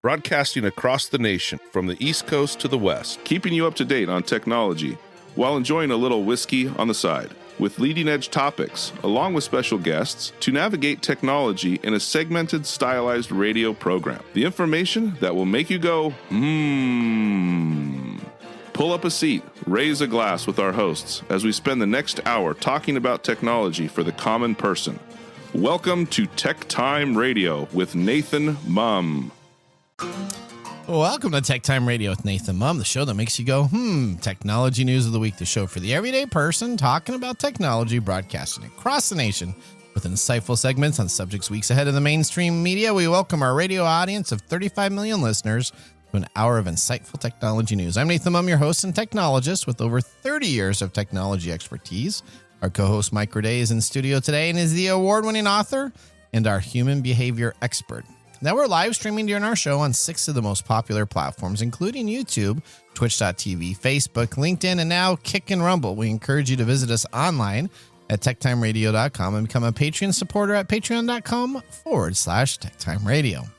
broadcasting across the nation from the East Coast to the West, keeping you up to date on technology while enjoying a little whiskey on the side, with leading-edge topics, along with special guests, to navigate technology in a segmented, stylized radio program. The information that will make you go, Pull up a seat, raise a glass with our hosts as we spend the next hour talking about technology for the common person. Welcome to TechTime Radio with Nathan Mumm. Welcome to TechTime Radio with Nathan Mumm, the show that makes you go, Technology News of the Week, the show for the everyday person talking about technology, broadcasting across the nation with insightful segments on subjects weeks ahead of the mainstream media. We welcome our radio audience of 35 million listeners to an hour of insightful technology news. I'm Nathan Mumm, your host and technologist with over 30 years of technology expertise. Our co-host Mike Brady is in studio today and is the award-winning author and our human behavior expert. Now we're live streaming during our show on 6 of the most popular platforms, including YouTube, Twitch.tv, Facebook, LinkedIn, and now Kick and Rumble. We encourage you to visit us online at techtimeradio.com and become a Patreon supporter at patreon.com/techtimeradio.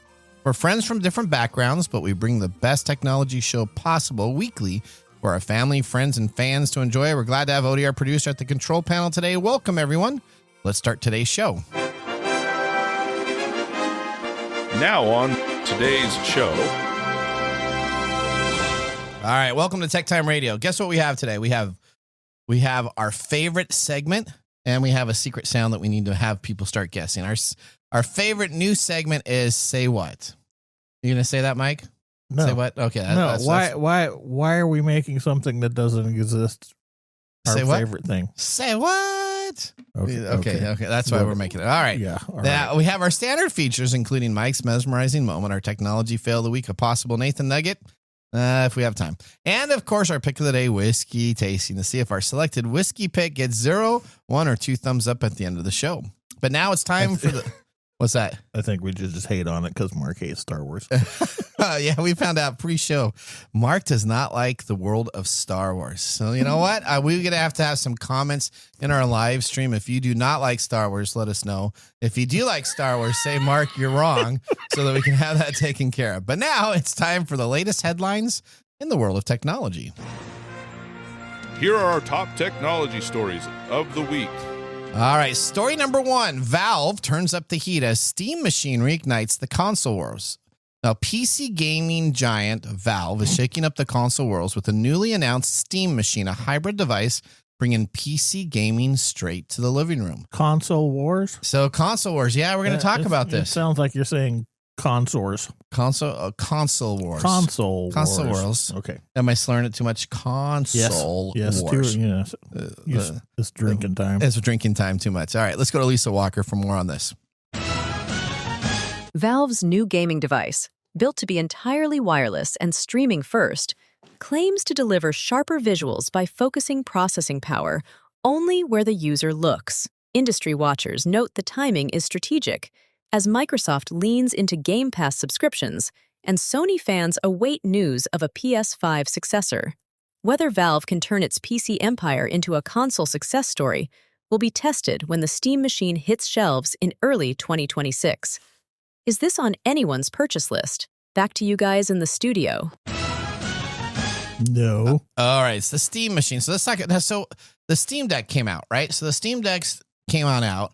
We're friends from different backgrounds, but we bring the best technology show possible weekly for our family, friends, and fans to enjoy. We're glad to have Odie, our producer, at the control panel today. Welcome, everyone. Let's start today's show. Now on today's show. All right, welcome to TechTime Radio. Guess what we have today? We have our favorite segment, and we have a secret sound that we need to have people start guessing. Our favorite new segment is Say What. You going to say that, Mike? No. Say what? Okay. Why are we making something that doesn't exist? Our Say what? favorite thing. Say what? Okay. That's why we're making it. All right. Yeah. Now, we have our standard features, including Mike's mesmerizing moment, our technology fail of the week, a possible Nathan Nugget, if we have time. And, of course, our pick of the day, whiskey tasting, to see if our selected whiskey pick gets 0, 1, or 2 thumbs up at the end of the show. But now it's time for the... What's that? I think we just hate on it because Mark hates Star Wars. Yeah, we found out pre-show. Mark does not like the world of Star Wars. So you know what? We're going to have some comments in our live stream. If you do not like Star Wars, let us know. If you do like Star Wars, say, Mark, you're wrong, so that we can have that taken care of. But now it's time for the latest headlines in the world of technology. Here are our top technology stories of the week. All right, story number 1. Valve turns up the heat as Steam machine reignites the console wars. Now, PC gaming giant Valve is shaking up the console wars with a newly announced Steam machine, a hybrid device bringing PC gaming straight to the living room. Console wars? So, console wars. Yeah, we're going to talk about this. It sounds like you're saying consoles. Console wars. Console wars. Okay. Am I slurring it too much? Console yes, wars. It's drinking time. It's drinking time too much. All right, let's go to Lisa Walker for more on this. Valve's new gaming device, built to be entirely wireless and streaming first, claims to deliver sharper visuals by focusing processing power only where the user looks. Industry watchers note the timing is strategic, as Microsoft leans into Game Pass subscriptions and Sony fans await news of a PS5 successor. Whether Valve can turn its PC empire into a console success story will be tested when the Steam machine hits shelves in early 2026. Is this on anyone's purchase list? Back to you guys in the studio. No. All right, it's the Steam machine. So let's talk. So the Steam Deck came out, right? So the Steam Decks came on out.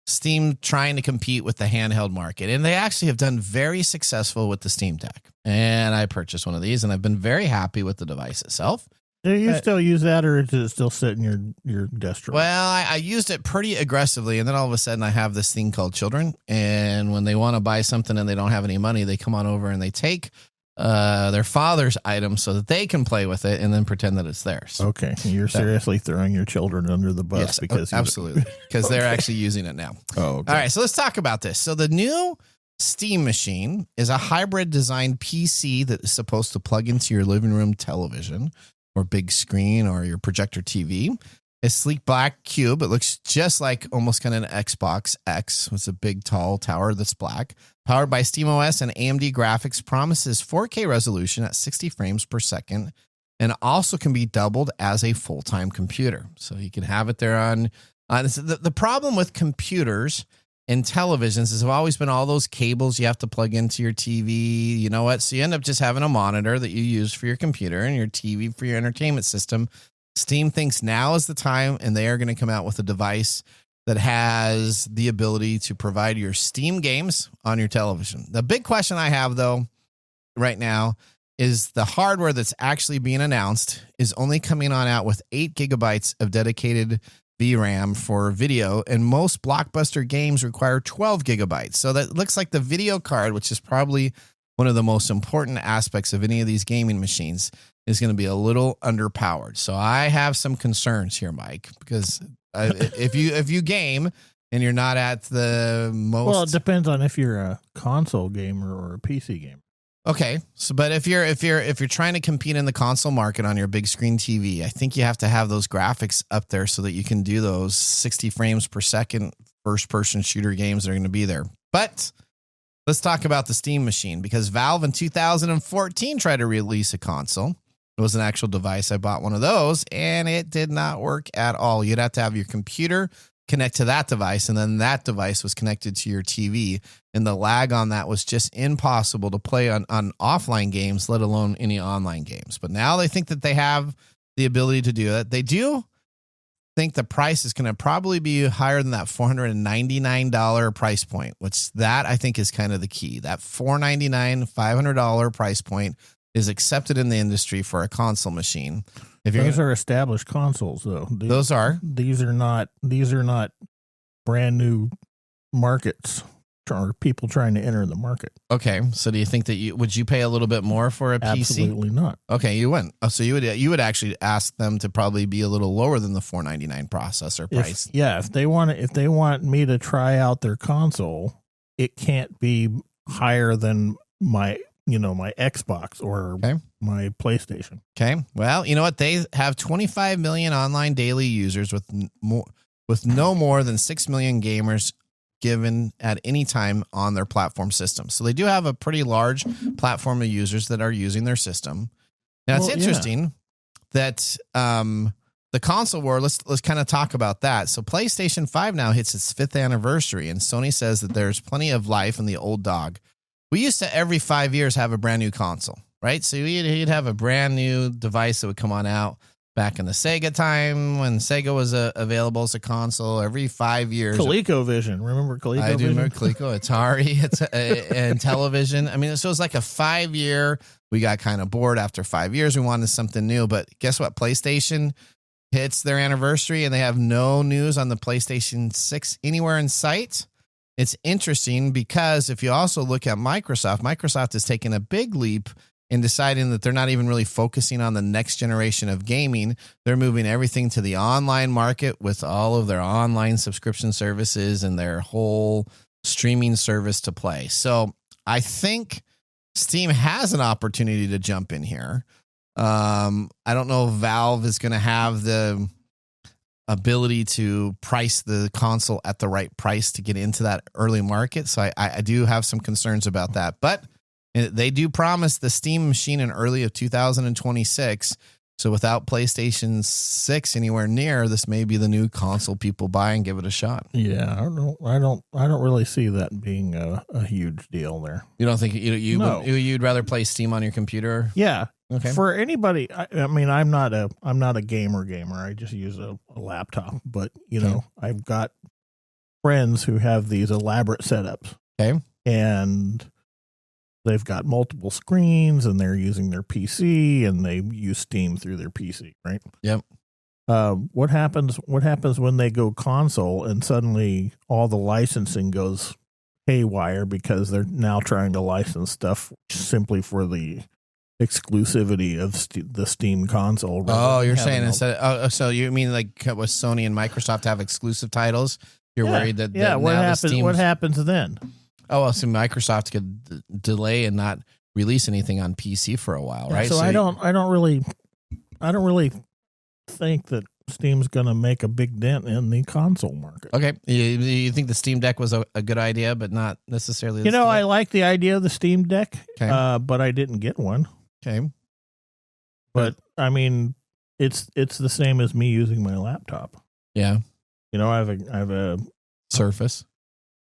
Steam trying to compete with the handheld market. And they actually have done very successful with the Steam Deck. And I purchased one of these, and I've been very happy with the device itself. Do you still use that, or does it still sit in your desk drawer? Well, I used it pretty aggressively, and then all of a sudden I have this thing called children. And when they want to buy something and they don't have any money, they come on over and they take their father's items so that they can play with it and then pretend that it's theirs. Okay. You're seriously throwing your children under the bus. Yes, because absolutely. Because they're actually using it now. Oh, okay. All right. So let's talk about this. So the new Steam machine is a hybrid designed PC that is supposed to plug into your living room television or big screen or your projector TV. A sleek black cube. It looks just like almost kind of an Xbox X. It's a big, tall tower that's black. Powered by SteamOS and AMD graphics, promises 4K resolution at 60 frames per second, and also can be doubled as a full-time computer. So you can have it there on. The problem with computers in televisions has always been all those cables you have to plug into your TV. You know what? So you end up just having a monitor that you use for your computer and your TV for your entertainment system. Steam thinks now is the time, and they are going to come out with a device that has the ability to provide your Steam games on your television. The big question I have, though, right now is the hardware that's actually being announced is only coming on out with 8 gigabytes of dedicated VRAM for video, and most blockbuster games require 12 gigabytes. So that looks like the video card, which is probably one of the most important aspects of any of these gaming machines, is going to be a little underpowered. So I have some concerns here, Mike, because if you game and you're not at the most... Well, it depends on if you're a console gamer or a PC gamer. Okay, so but if you're trying to compete in the console market on your big screen TV, I think you have to have those graphics up there so that you can do those 60 frames per second first person shooter games that are going to be there. But let's talk about the Steam machine, because Valve in 2014 tried to release a console. It was an actual device. I bought one of those and it did not work at all. You'd have to have your computer connect to that device, and then that device was connected to your TV, and the lag on that was just impossible to play on offline games, let alone any online games. But now they think that they have the ability to do it. They do think the price is going to probably be higher than that $499 price point, which that I think is kind of the key. That $499, $500 price point is accepted in the industry for a console machine. If Those are established consoles, though. Those are. These are not brand new markets or people trying to enter the market. Okay, so do you think that would you pay a little bit more for a PC? Absolutely not. Okay, you wouldn't. Oh, so you would actually ask them to probably be a little lower than the $499 processor price. If they want me to try out their console, it can't be higher than my Xbox or my PlayStation. Okay. Well, you know what? They have 25 million online daily users with no more than 6 million gamers given at any time on their platform system. So they do have a pretty large platform of users that are using their system. Now, it's interesting that the console war, let's kind of talk about that. So PlayStation 5 now hits its 5th anniversary, and Sony says that there's plenty of life in the old dog. We used to every 5 years have a brand new console, right? So you'd have a brand new device that would come on out back in the Sega time when Sega was available as a console every 5 years. ColecoVision. Remember ColecoVision? I do remember Coleco, Atari, and television. I mean, so it was like a 5-year. We got kind of bored after 5 years. We wanted something new. But guess what? PlayStation hits their anniversary and they have no news on the PlayStation 6 anywhere in sight. It's interesting because if you also look at Microsoft has taken a big leap in deciding that they're not even really focusing on the next generation of gaming. They're moving everything to the online market with all of their online subscription services and their whole streaming service to play. So I think Steam has an opportunity to jump in here. I don't know if Valve is going to have the ability to price the console at the right price to get into that early market. So I do have some concerns about that, but they do promise the Steam machine in early of 2026. So without PlayStation 6 anywhere near, this may be the new console people buy and give it a shot. Yeah, I don't really see that being a huge deal there. You don't think you'd rather play Steam on your computer? Yeah. Okay. For anybody, I mean, I'm not a gamer. I just use a laptop, but I've got friends who have these elaborate setups. Okay. And they've got multiple screens and they're using their PC and they use Steam through their PC, right? Yep. What happens when they go console and suddenly all the licensing goes haywire because they're now trying to license stuff simply for the exclusivity of the Steam console? Oh, you're saying instead? So you mean like with Sony and Microsoft have exclusive titles? You're worried that what happens then? Oh, well, so Microsoft could delay and not release anything on PC for a while, right? So I don't really think that Steam's going to make a big dent in the console market. Okay, you think the Steam Deck was a good idea, but not necessarily. I like the idea of the Steam Deck, but I didn't get one. Okay, but I mean, it's the same as me using my laptop. Yeah, I have a Surface.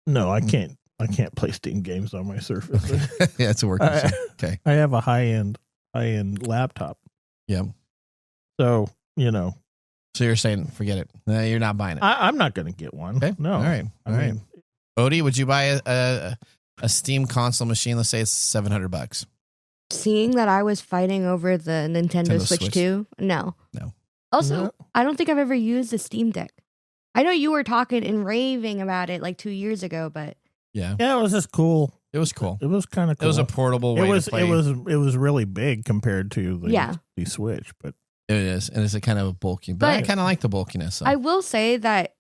No, I can't. I can't play Steam games on my Surface. Yeah, it's a work machine. Okay. I have a high-end laptop. Yeah. So, So you're saying, forget it. No, you're not buying it. I'm not going to get one. Okay. No. All right. All right. Odie, would you buy a Steam console machine? Let's say it's $700. Seeing that I was fighting over the Nintendo Switch 2, no. Also, No. I don't think I've ever used a Steam Deck. I know you were talking and raving about it like 2 years ago, but Yeah. Yeah, it was just cool. It was cool. It was kind of cool. It was a portable way to play. It was really big compared to the Switch, but It is. And it's a kind of bulky. But I kind of like the bulkiness. So. I will say that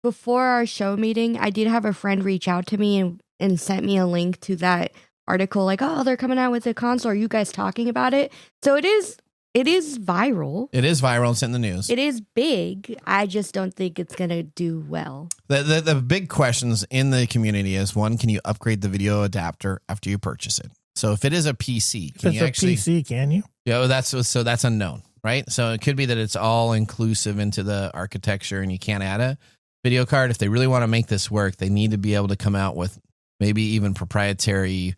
before our show meeting, I did have a friend reach out to me and sent me a link to that article like, oh, they're coming out with a console. Are you guys talking about it? So it is viral. It is viral. It's in the news. It is big. I just don't think it's going to do well. The big questions in the community is, one, can you upgrade the video adapter after you purchase it? So if it is a PC, if it's a PC, can you? Yeah, that's unknown, right? So it could be that it's all inclusive into the architecture and you can't add a video card. If they really want to make this work, they need to be able to come out with maybe even proprietary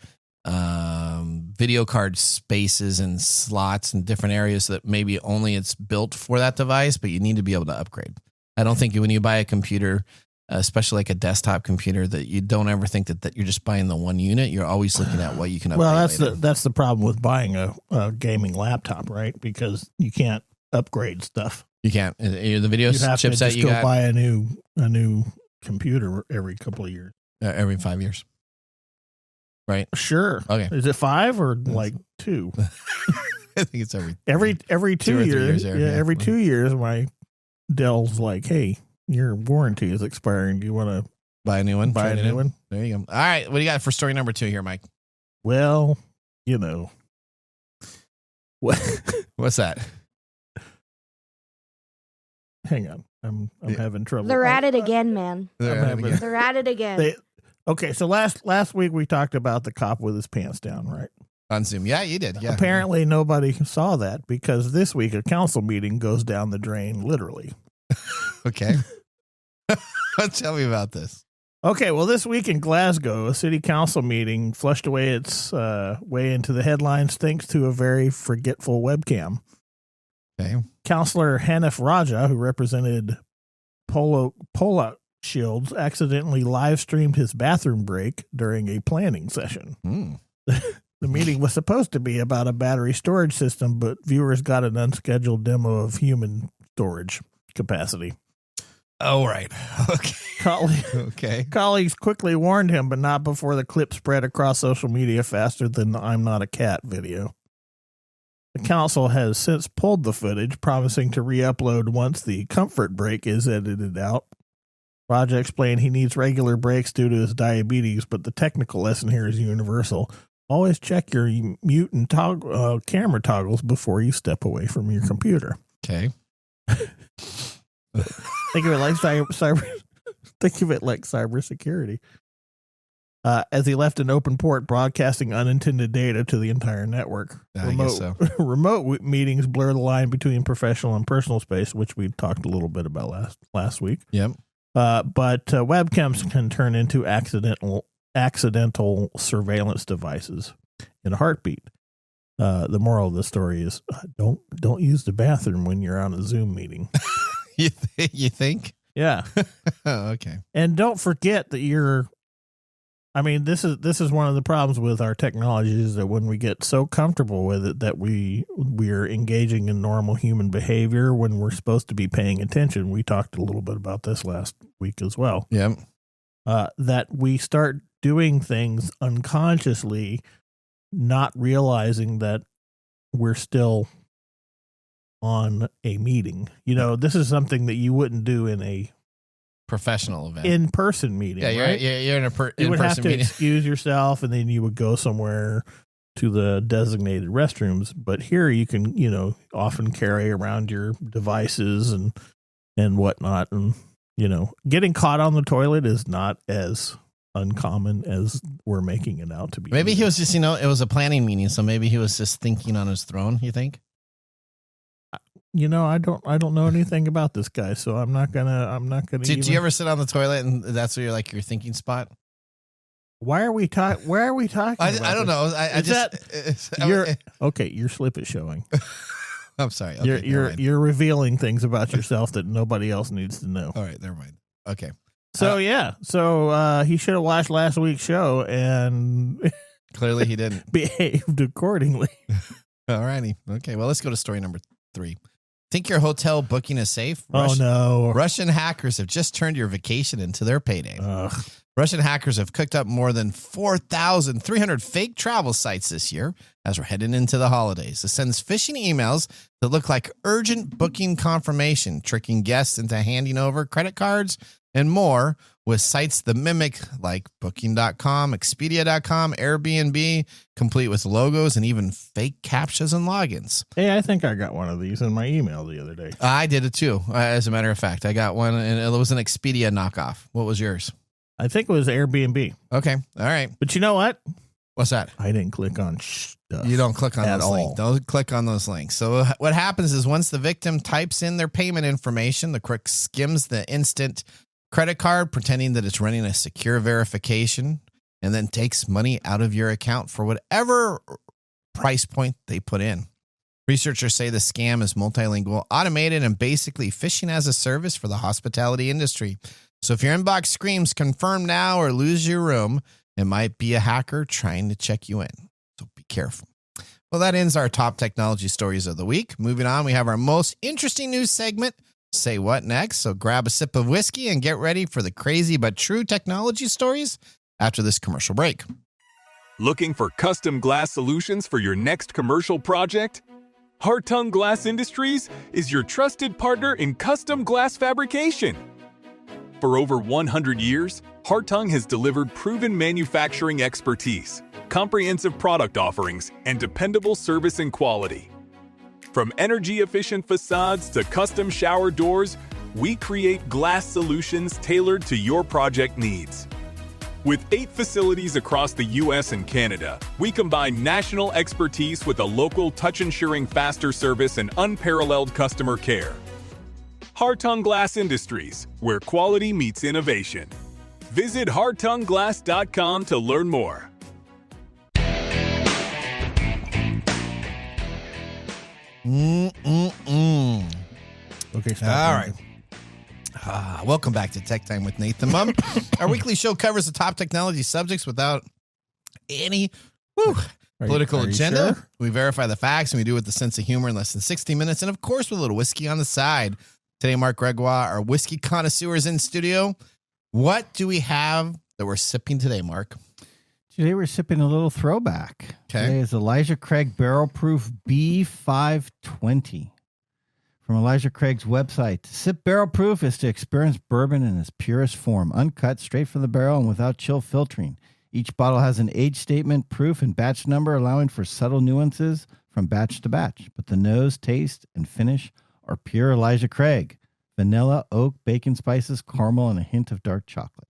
video card spaces and slots in different areas so that maybe only it's built for that device, but you need to be able to upgrade. I don't think when you buy a computer, especially like a desktop computer, that you don't ever think that you're just buying the one unit. You're always looking at what you can upgrade. Well, that's the problem with buying a gaming laptop, right? Because you can't upgrade stuff. You can't. The video you have chipset to just you go got buy a new computer every couple of years. Every 5 years. Right. Sure. Okay. Is it 5 or like 2? I think it's every 2 years. Yeah, every 2 years, my Dell's like, hey, your warranty is expiring. Do you want to buy a new one? Buy a new one. There you go. All right. What do you got for story number 2 here, Mike? Well, What's that? Hang on. I'm having trouble. They're at it again, man. They're at it again. Okay, so last week we talked about the cop with his pants down, right? On Zoom. Yeah, you did. Yeah. Apparently nobody saw that because this week a council meeting goes down the drain, literally. Okay. Tell me about this. Okay, well, this week in Glasgow, a city council meeting flushed away its way into the headlines thanks to a very forgetful webcam. Okay. Councillor Hanif Raja, who represented Pola Shields, accidentally live streamed his bathroom break during a planning session. The meeting was supposed to be about a battery storage system, but viewers got an unscheduled demo of human storage capacity. Oh, right. Okay. Colleagues quickly warned him, but not before the clip spread across social media faster than the I'm Not a Cat video. The council has since pulled the footage, promising to re-upload once the comfort break is edited out. Raja explained he needs regular breaks due to his diabetes, but the technical lesson here is universal. Always check your mute and camera toggles before you step away from your computer. Okay. Think of it like cybersecurity. As he left an open port broadcasting unintended data to the entire network. I guess so. Remote meetings blur the line between professional and personal space, which we talked a little bit about last week. Yep. But webcams can turn into accidental surveillance devices in a heartbeat. The moral of the story is don't use the bathroom when you're on a Zoom meeting. You think? Yeah. Okay. And don't forget that this is one of the problems with our technology is that when we get so comfortable with it that we're engaging in normal human behavior when we're supposed to be paying attention. We talked a little bit about this last week as well. Yep. That we start doing things unconsciously, not realizing that we're still on a meeting. This is something that you wouldn't do in a professional event, in-person meeting. Yeah, right? you're in a you would have to meeting. Excuse yourself, and then you would go somewhere to the designated restrooms. But here you can, often carry around your devices and whatnot, and getting caught on the toilet is not as uncommon as we're making it out to be. Maybe he was just, it was a planning meeting, so maybe he was just thinking on his throne. You think? I don't know anything about this guy, so I'm not gonna. Do you ever sit on the toilet and that's where your thinking spot? Why are we talking? Where are we talking? I don't know. Your slip is showing. I'm sorry. Okay, you're revealing things about yourself that nobody else needs to know. All right, never mind. Okay. So he should have watched last week's show and clearly he didn't. Behaved accordingly. All righty. Okay. Well, let's go to story number 3. Think your hotel booking is safe? No. Russian hackers have just turned your vacation into their payday. Russian hackers have cooked up more than 4,300 fake travel sites this year as we're heading into the holidays. It sends phishing emails that look like urgent booking confirmation, tricking guests into handing over credit cards and more with sites that mimic like Booking.com, Expedia.com, Airbnb, complete with logos and even fake captchas and logins. Hey, I think I got one of these in my email the other day. I did it too. As a matter of fact, I got one and it was an Expedia knockoff. What was yours? I think it was Airbnb. Okay. All right. But you know what? What's that? I didn't click on stuff. You don't click on at those all. links. Don't click on those links. So what happens is once the victim types in their payment information, the crook skims the instant credit card, pretending that it's running a secure verification, and then takes money out of your account for whatever price point they put in. Researchers say the scam is multilingual, automated, and basically phishing as a service for the hospitality industry. So if your inbox screams confirm now or lose your room, it might be a hacker trying to check you in. So be careful. Well, that ends our top technology stories of the week. Moving on, we have our most interesting news segment, Say What Next? So grab a sip of whiskey and get ready for the crazy but true technology stories after this commercial break. Looking for custom glass solutions for your next commercial project? Hartung Glass Industries is your trusted partner in custom glass fabrication. For over 100 years, Hartung has delivered proven manufacturing expertise, comprehensive product offerings, and dependable service and quality. From energy-efficient facades to custom shower doors, we create glass solutions tailored to your project needs. With 8 facilities across the U.S. and Canada, we combine national expertise with a local touch-ensuring faster service and unparalleled customer care. Hartung Glass Industries, where quality meets innovation. Visit hartungglass.com to learn more. Okay, stop. All right. Welcome back to Tech Time with Nathan Mumm. Our weekly show covers the top technology subjects without any political agenda. Sure? We verify the facts, and we do it with a sense of humor in less than 60 minutes. And, of course, with a little whiskey on the side. Today, Mark Gregoire, our whiskey connoisseur, is in studio. What do we have that we're sipping today, Mark? Today we're sipping a little throwback. Okay. Today is Elijah Craig Barrel Proof B520 from Elijah Craig's website. To sip barrel proof is to experience bourbon in its purest form, uncut, straight from the barrel, and without chill filtering. Each bottle has an age statement, proof, and batch number, allowing for subtle nuances from batch to batch. But the nose, taste, and finish are pure Elijah Craig. Vanilla, oak, bacon spices, caramel, and a hint of dark chocolate.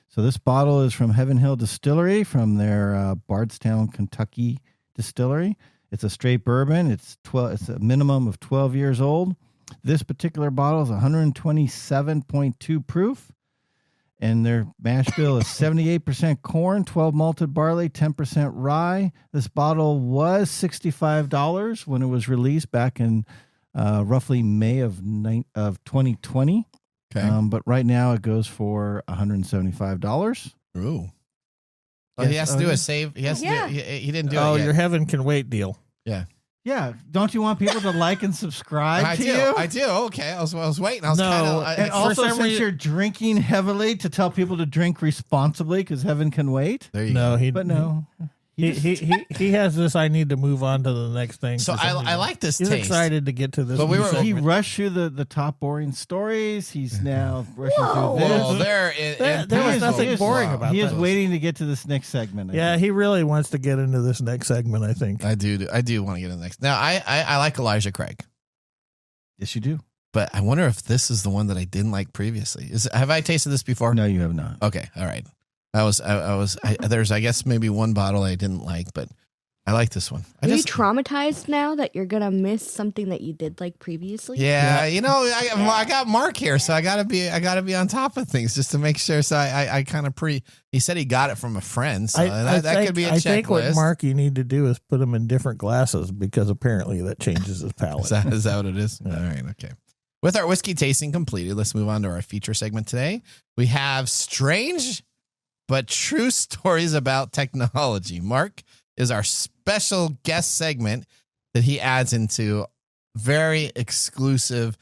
So this bottle is from Heaven Hill Distillery, from their Bardstown, Kentucky distillery. It's a straight bourbon. It's a minimum of 12 years old. This particular bottle is 127.2 proof, and their mash bill is 78% corn, 12 malted barley, 10% rye. This bottle was $65 when it was released back in roughly May of 2020. Okay. But right now it goes for $175. Ooh. Well, he has to do a save. He has to do it. He didn't do it yet. Your heaven can wait deal. Yeah. Yeah. Don't you want people to like and subscribe I to do. you? I do. Okay. I was waiting. I was No, kind of... And also, some since reason- you're drinking heavily, to tell people to drink responsibly because heaven can wait. there you No, go. But no. He has this. I need to move on to the next thing. So for some I reason. like this He's taste. excited to get to this. But we new were- He segment. rushed through the top boring stories. He's now rushing Whoa. through Well, this. There was nothing He is- boring about He is those. waiting to get to this next segment. I Yeah, think. he really wants to get into this next segment. I think. I do want to get in the next. Now, I like Elijah Craig, Yes, you do. but I wonder if this is the one that I didn't like previously. Have I tasted this before? No, you have not. Okay. All right. There's, I guess, maybe one bottle I didn't like, but I like this one. Are you traumatized now that you're gonna miss something that you did like previously? Yeah, you know, I got Mark here, so I gotta be on top of things just to make sure. So I kind of he said he got it from a friend, so that could be a checklist. I think what Mark you need to do is put him in different glasses because apparently that changes his palate. Is that what it is? Yeah. All right, okay. With our whiskey tasting completed, let's move on to our feature segment today. We have strange but true stories about technology. Mark is our special guest segment that he adds into very exclusive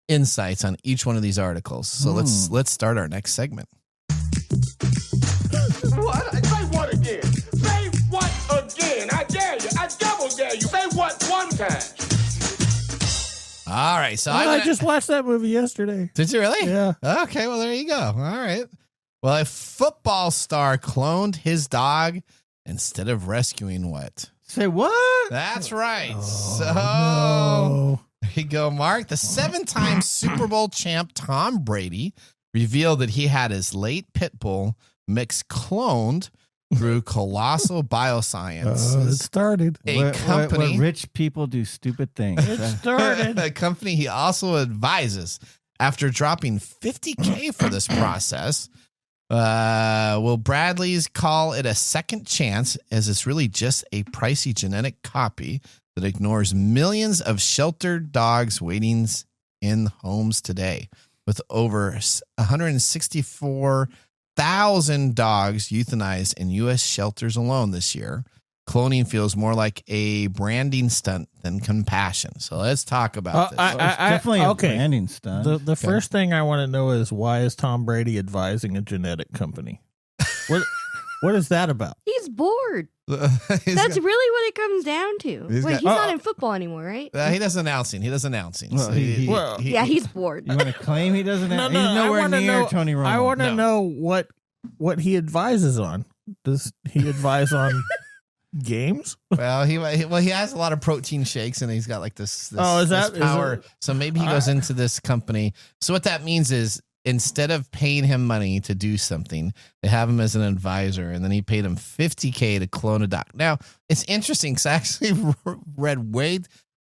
insights on each one of these articles. So let's start our next segment. What? Say what again? Say what again? I dare you. I double dare you. Say what one time? All right. So I just watched that movie yesterday. Did you really? Yeah. Okay. Well, there you go. All right. Well, a football star cloned his dog instead of rescuing what? Say what? That's right. No. There you go, Mark. The 7-time Super Bowl champ Tom Brady revealed that he had his late pit bull mix cloned through Colossal Bioscience. It started. Company. What rich people do stupid things. It started. A company he also advises. After dropping $50,000 for this process, will Bradley's call it a second chance, as it's really just a pricey genetic copy that ignores millions of sheltered dogs waiting in homes today. With over 164,000 dogs euthanized in U.S. shelters alone this year, cloning feels more like a branding stunt than compassion. So let's talk about this. It's definitely a branding stunt. The first thing I want to know is, why is Tom Brady advising a genetic company? What is that about? He's bored. That's really what it comes down to. He's not in football anymore, right? He does announcing. Well, He's bored. You want to claim he doesn't? No, He's nowhere near Tony Romo. I want to know what he advises on. Does he advise on games? Well, he has a lot of protein shakes, and he's got like this is that power. is it, so maybe he goes into this company. So what that means is, instead of paying him money to do something, they have him as an advisor, and then he paid him $50,000 to clone a dog. Now, it's interesting because I actually read way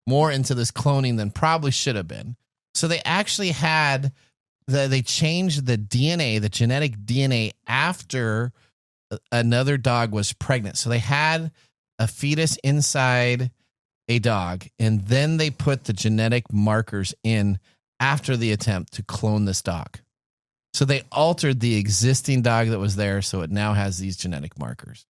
more into this cloning than probably should have been. So they actually had they changed the DNA, the genetic DNA, after another dog was pregnant. So they had a fetus inside a dog, and then they put the genetic markers in after the attempt to clone this dog. So they altered the existing dog that was there, so it now has these genetic markers.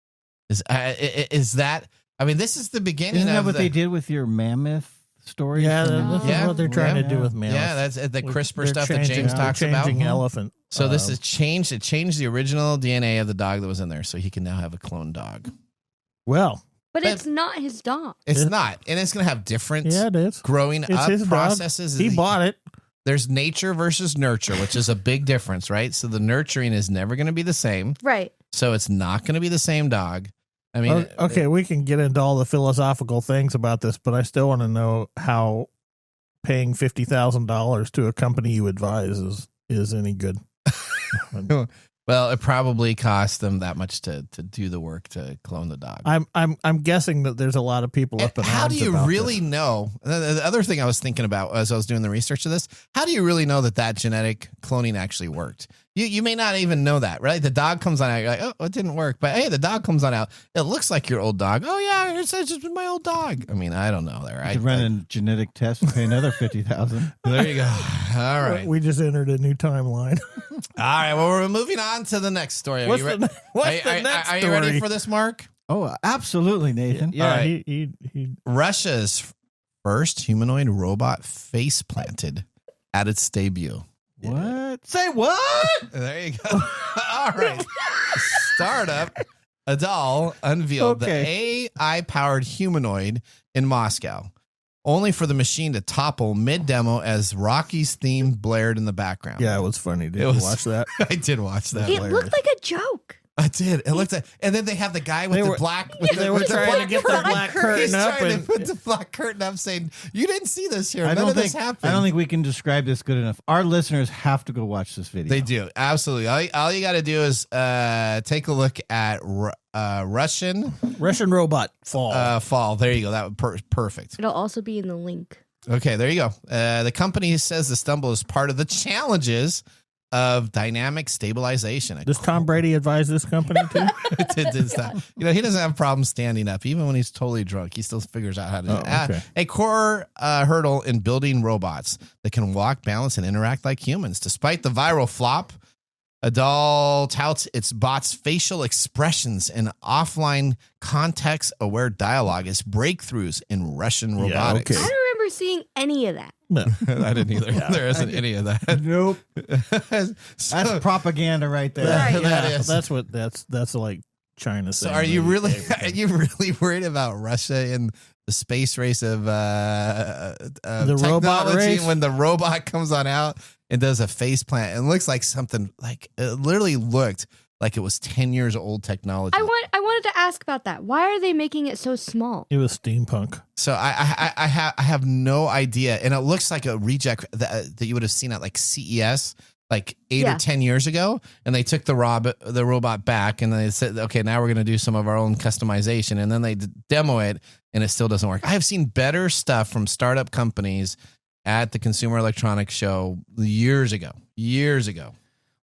Is that? I mean, this is the beginning. Isn't that what they did with your mammoth story? Yeah, that's what they're trying to do with mammoths. Yeah, that's the CRISPR stuff that James talks about. Changing elephant. So this is changed. It changed the original DNA of the dog that was in there, so he can now have a cloned dog. Well, but it's not his dog. It's not, and it's going to have different. Yeah, it is. Growing it's up his processes. Dog. He bought it. There's nature versus nurture, which is a big difference, right? So the nurturing is never going to be the same. Right. So it's not going to be the same dog. I mean, okay, we can get into all the philosophical things about this, but I still want to know how paying $50,000 to a company you advise is any good. Well, it probably cost them that much to do the work to clone the dog. I'm guessing that there's a lot of people up in arms. How do you really this. know? The other thing I was thinking about as I was doing the research of this, how do you really know that genetic cloning actually worked? You may not even know that, right? The dog comes on out, you're like, oh, it didn't work. But hey, the dog comes on out. It looks like your old dog. Oh yeah, it's just my old dog. I mean, I don't know there. I could run a genetic test and pay another $50,000. There you go. All right. We just entered a new timeline. All right. Well, we're moving on to the next story. What's the next story? Are you ready for this, Mark? Oh, absolutely, Nathan. Yeah. Right. He Russia's first humanoid robot face planted at its debut. What? Say what? There you go. All right. Startup Adal unveiled the AI-powered humanoid in Moscow, only for the machine to topple mid-demo as Rocky's theme blared in the background. Yeah, it was funny. Did you watch that? I did watch that. It looked like a joke. I did. It looked at, and then they have the guy with They the were- black. They were trying to get the black curtain He's up, trying and to put the black curtain up, saying, "You didn't see this here. I None don't of this think happened." I don't think we can describe this good enough. Our listeners have to go watch this video. They do, absolutely. All you got to do is take a look at Russian robot fall. fall. There you go. That would perfect. It'll also be in the link. Okay, there you go. The company says the stumble is part of the challenges of dynamic stabilization. Does Tom Brady advise this company too? Did that. He doesn't have problems standing up. Even when he's totally drunk, he still figures out how to do it. Okay. A core hurdle in building robots that can walk, balance, and interact like humans. Despite the viral flop, Adal touts its bot's facial expressions and offline context-aware dialogue as breakthroughs in Russian robotics. I don't remember seeing any of that. No. I didn't either. There isn't any of that. Nope. So- That's propaganda right there. Right. That is. That's like China. So are you really worried about Russia and the space race of The technology robot race? when the robot comes on out and does a face plant? It looks like something like it literally looked like it was 10 years old technology. I wanted to ask about that. Why are they making it so small? It was steampunk. So I have no idea, and it looks like a reject that you would have seen at like CES like 8 or 10 years ago, and they took the robot back, and they said, okay, now we're going to do some of our own customization, and then they demo it, and it still doesn't work. I have seen better stuff from startup companies at the Consumer Electronics Show years ago.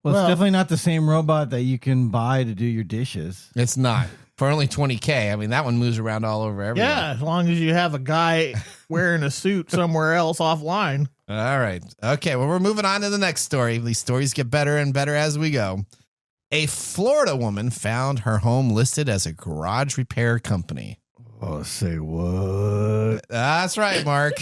Well, it's definitely not the same robot that you can buy to do your dishes. It's not. For only $20K. I mean, that one moves around all over everywhere. Yeah, as long as you have a guy wearing a suit somewhere else offline. All right. Okay. Well, we're moving on to the next story. These stories get better and better as we go. A Florida woman found her home listed as a garage repair company. Oh, say what? That's right, Mark.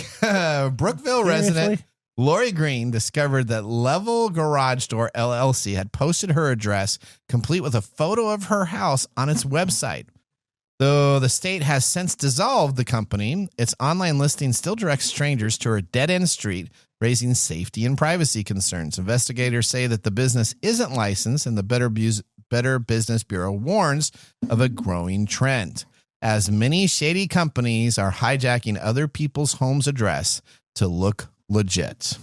Brookville resident Lori Green discovered that Level Garage Store LLC had posted her address, complete with a photo of her house, on its website. Though the state has since dissolved the company, its online listing still directs strangers to her dead-end street, raising safety and privacy concerns. Investigators say that the business isn't licensed, and the Better Business Bureau warns of a growing trend, as many shady companies are hijacking other people's home's address to look legit.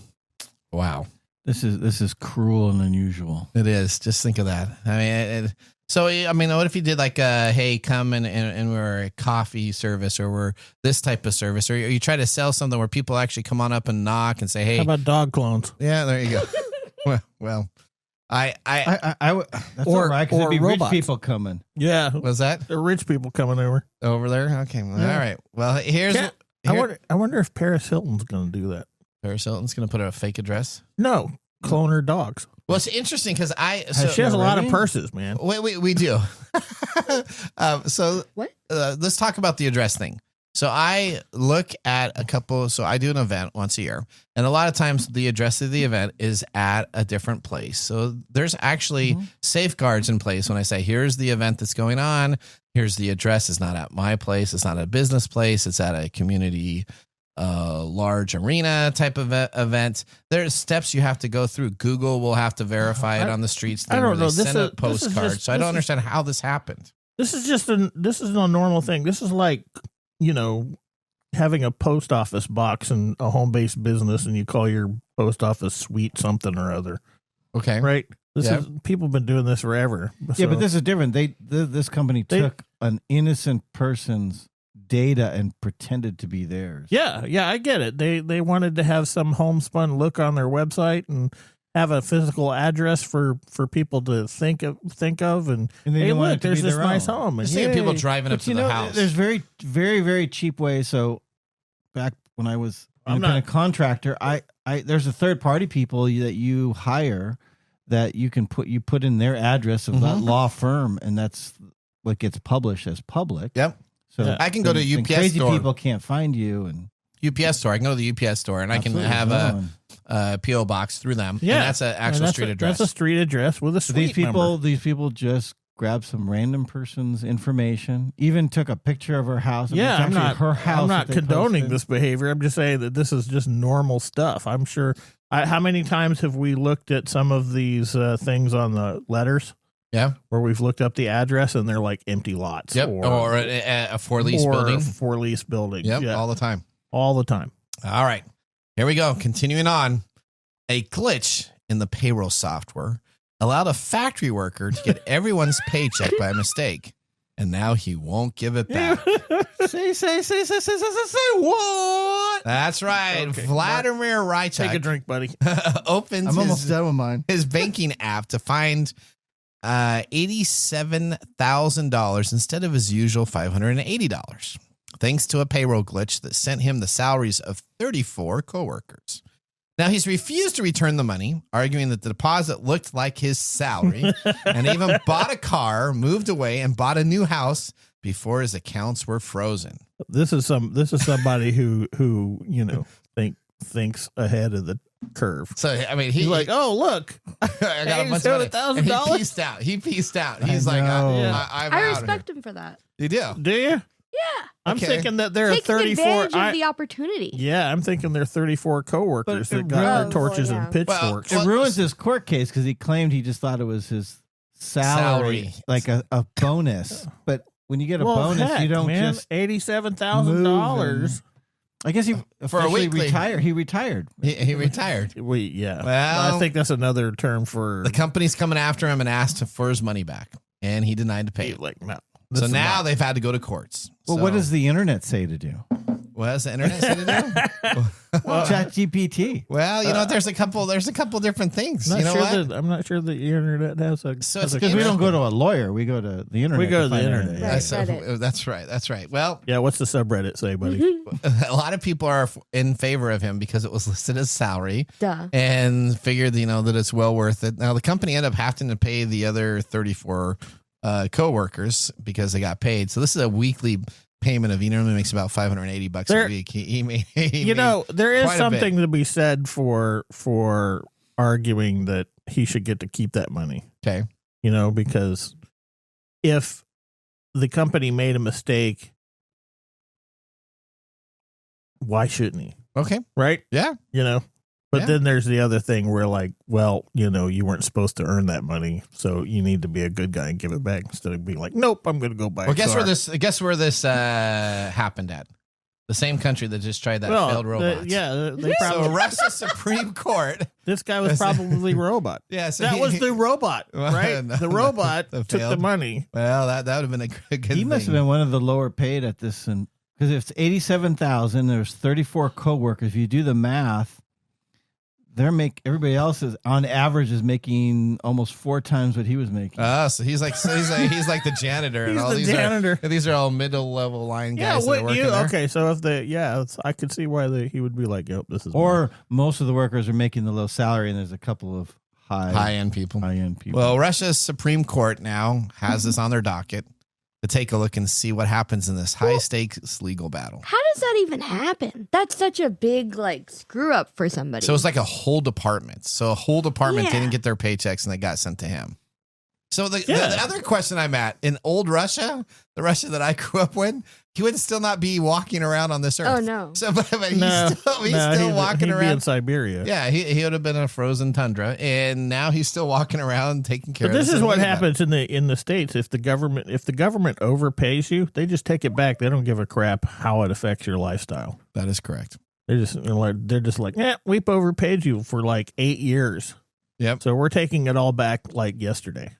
Wow. This is cruel and unusual. It is. Just think of that. I mean, what if you did like hey, come and we're a coffee service, or we're this type of service, or you try to sell something where people actually come on up and knock and say, hey. How about dog clones? Yeah, there you go. well, that's all right, because it'd be robots. rich people coming. Yeah. Was that The rich people coming over there? Okay. Well, Yeah. all right. Well, I wonder if Paris Hilton's going to do that. Paris Hilton's going to put a fake address. No, clone her dogs. Well, it's interesting because She has a lot of purses, man. We do. What? Let's talk about the address thing. So I look at I do an event once a year, and a lot of times the address of the event is at a different place. So there's actually safeguards in place when I say, here's the event that's going on. Here's the address. It's not at my place. It's not a business place. It's at a community large arena type of event. There's steps you have to go through. Google will have to verify it on the streets. I don't know. They send a postcard. So I don't understand how this happened. This is a normal thing. This is like, having a post office box and a home-based business, and you call your post office suite something or other. Okay. Right? People have been doing this forever. Yeah, but this is different. This company took an innocent person's data and pretended to be theirs. Yeah, I get it. They wanted to have some homespun look on their website and have a physical address for people to think of and they hey, didn't want look, it to there's be this their nice own. home. And Seeing people driving up But to the house. there's very, very, very cheap ways. So back when I was an independent contractor, I there's a third party people that you hire that you put in their address of that law firm, and that's what gets published as public. Yep. So I can go to UPS crazy store. people can't find you, and UPS store. I can go to the UPS store and I can have a PO box through them. Yeah, and that's an actual street address. That's a street address with a suite number. These people just grabbed some random person's information, even took a picture of her house. Yeah, I'm not. Her house. I'm not that they condoning posted. this behavior. I'm just saying that this is just normal stuff. I'm sure. How many times have we looked at some of these things on the letters? Yeah. where we've looked up the address and they're like empty lots. Yep. Or a for lease building. For lease building. Yep. Yeah. All the time. All the time. All right. Here we go. Continuing on. A glitch in the payroll software allowed a factory worker to get everyone's paycheck by mistake. And now he won't give it back. Say what? That's right. Okay, Vladimir Rychak Take a drink, buddy. opens I'm almost done with mine. his banking app to find $87,000 instead of his usual $580, thanks to a payroll glitch that sent him the salaries of 34 coworkers. Now, he's refused to return the money, arguing that the deposit looked like his salary, and even bought a car, moved away, and bought a new house before his accounts were frozen. This is somebody who thinks ahead of the curve. So, I mean, He's like, oh, look, I got a bunch of money. And $87,000. He pieced out. He's like, know. I'm I out respect here. him for that. You do? Do you? Yeah. I'm Okay. thinking that there are Taking 34. advantage of the opportunity. Yeah, I'm thinking there are 34 coworkers But that got their really- torches Oh, yeah. and pitchforks. Well, It ruins his court case because he claimed he just thought it was his salary. like a bonus. But when you get a bonus, heck, you don't man, just $87,000. I guess he For a officially weekly. retired. He retired. He retired. Yeah. Well, I think that's another term for The company's coming after him and asked for his money back, and he denied to pay it. like no. So this is now not- they've had to go to courts. Well, So- what does the internet say to do? what does the internet say to do? ChatGPT. Well, you know, there's a couple different things. Not You know sure what? that I'm not sure the internet has a. So has it's a- Because we don't go to a lawyer. We go to the internet. We go to the find internet. everything. Right. So- Reddit. that's right. That's right. Well, Yeah, what's the subreddit say, buddy? a lot of people are in favor of him because it was listed as salary Duh. and figured, that it's well worth it. Now, the company ended up having to pay the other 34 coworkers because they got paid. So this is a weekly payment of, he normally makes about $580 There- a week. He made, There is quite a something to be said for arguing that he should get to keep that money. okay. Because if the company made a mistake, why shouldn't he? Okay. Right? Yeah. But Yeah. then there's the other thing where you weren't supposed to earn that money, so you need to be a good guy and give it back instead of being like, nope, I'm going to go buy Well, a car. guess where this happened at? The same country that just tried that failed robot. They So probably Russia's Supreme Court. this guy was probably a robot. Yeah. So That was the robot, Well, right? no, The robot the took the failed. money. Well, that would have been a good He must have been one of the lower paid at this, and because if it's 87,000, there's 34 coworkers. If you do the math, everybody else is on average is making almost 4 times what he was making. So he's like the janitor, and He's all the these janitor. these are all middle level line guys that are wouldn't working you? there. Okay, so if I could see why he would be like, yep, this is Or most of the workers are making the low salary, and there's a couple of High end people. high-end people. Well, Russia's Supreme Court now has this on their docket to take a look and see what happens in this high stakes legal battle. How does that even happen? That's such a big screw up for somebody. So it's like a whole department. So a whole department Yeah. didn't get their paychecks and they got sent to him. So the other question I'm at, in old Russia, the Russia that I grew up with, he would still not be walking around on this earth. Oh, no. So but he's still walking he'd around. be in Siberia. Yeah, he would have been in a frozen tundra, and now he's still walking around taking care But of this is what legal happens in the States. If the government overpays you, they just take it back. They don't give a crap how it affects your lifestyle. battle. That is correct. They're just like, we've overpaid you for 8 years. Yep. So we're taking it all back yesterday.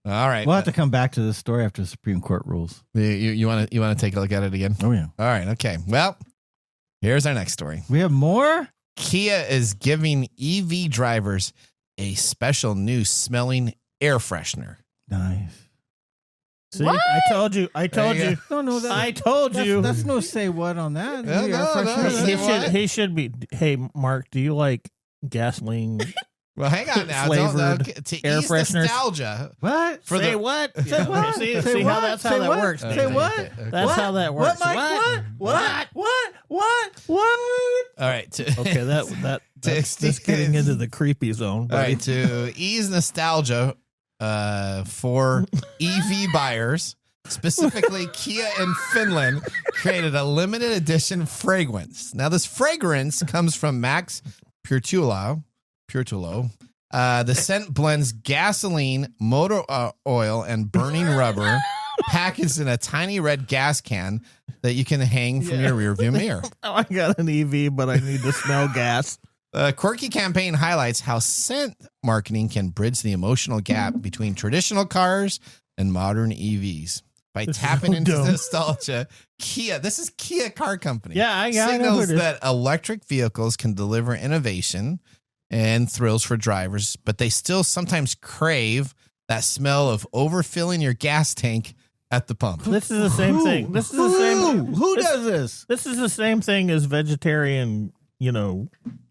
All right. we'll have to come back to this story after the Supreme Court rules. You want to take a look at it again? Oh, yeah. All right. Okay. Well, here's our next story. We have more? Kia is giving EV drivers a special new smelling air freshener. Nice. See, What? I told you. There you No, no, I told you. That's no say what on that. Yeah, Maybe no, air no, freshener. no. He should be. Hey, Mark, do you like gasoline? Well, hang on now. Flavored To air ease fresheners. nostalgia. What? For Say the- what? Say what? See, Say see what? how that's how Say that what? works. Say Nathan. what? That's What? how that works. What, Mike? What? All right. Okay, that's getting into the creepy zone. All buddy. right. To ease nostalgia for EV buyers, specifically Kia in Finland created a limited edition fragrance. Now, this fragrance comes from Max Purtulo, The scent blends gasoline, motor oil, and burning rubber, packaged in a tiny red gas can that you can hang from your rearview mirror. I got an EV, but I need to smell gas. The quirky campaign highlights how scent marketing can bridge the emotional gap between traditional cars and modern EVs. By tapping into nostalgia, this is Kia Car Company. Yeah, signals that electric vehicles can deliver innovation and thrills for drivers, but they still sometimes crave that smell of overfilling your gas tank at the pump. This is the same thing. This is the same. Who does this? This is the same thing as vegetarian,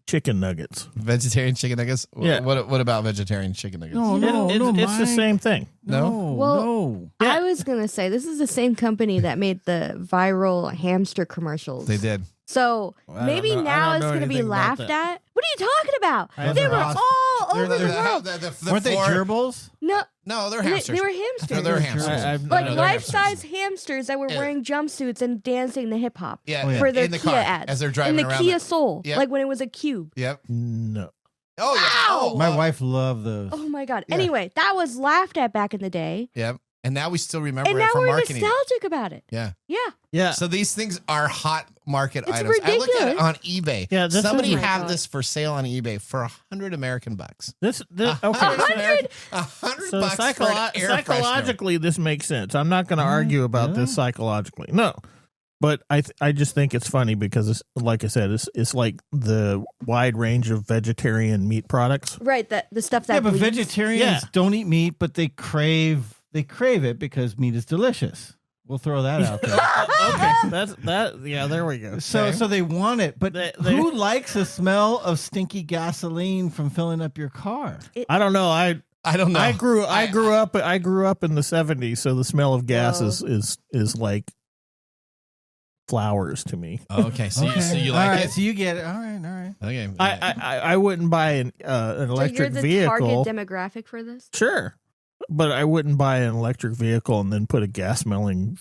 chicken nuggets. Vegetarian chicken nuggets? Yeah. What about vegetarian chicken nuggets? It's the same thing. Well, I was going to say, this is the same company that made the viral hamster commercials. They did. So maybe now it's going to be laughed at. What are you talking about? They were all over the world. Weren't they gerbils? No, they're hamsters. They were hamsters. They're hamsters. Like life-size hamsters that were wearing jumpsuits and dancing to hip-hop for their in the Kia car, ads. as they're driving in the around Kia Soul, Yep. like when it was a cube. Yep. No. Oh, yeah. Oh, My wife loved those. Oh, my God. Yeah. Anyway, that was laughed at back in the day. Yep. And now we still remember And it now from we're marketing. nostalgic about it. Yeah. Yeah. Yeah. So these things are hot market It's items. I looked at it ridiculous. on eBay. Yeah, this somebody is- Oh my had God. this for sale on eBay for $100 American bucks. Okay. $100 So bucks for an air freshener. psychologically, this makes sense. I'm not going to argue about this psychologically. No. But I just think it's funny because, it's, like I said, it's like the wide range of vegetarian meat products. Right. The stuff that Yeah, but bleeds. vegetarians don't eat meat, but they crave it because meat is delicious. We'll throw that out there. Okay, that's that. Yeah, there we go. So they want it, but who likes the smell of stinky gasoline from filling up your car? I don't know. I don't know. I grew up in the 70s, so the smell of gas is like flowers to me. Oh, okay. So you All like right, it? so you get it. All right. Okay. I wouldn't buy an electric so you're the vehicle. target demographic for this? Sure, but I wouldn't buy an electric vehicle and then put a gas smelling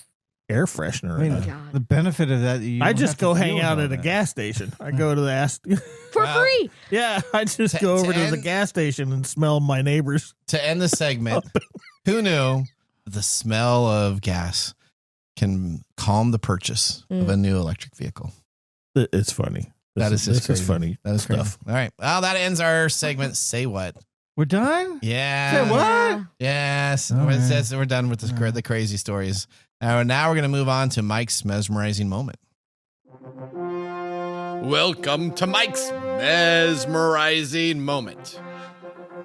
air freshener I in mean, it. God. the benefit of that, I just go hang out at a gas station. I go to the For free. yeah. I just go over to the gas station and smell my neighbors. To end the segment, who knew the smell of gas can calm the purchase of a new electric vehicle? It's funny. This This crazy. is funny. That is crazy. stuff. All right. Well, that ends our segment. Say what? We're done? Yeah. Say what? Yes. All It right. says we're done with the crazy stories. Now we're going to move on to Mike's mesmerizing moment. Welcome to Mike's mesmerizing moment.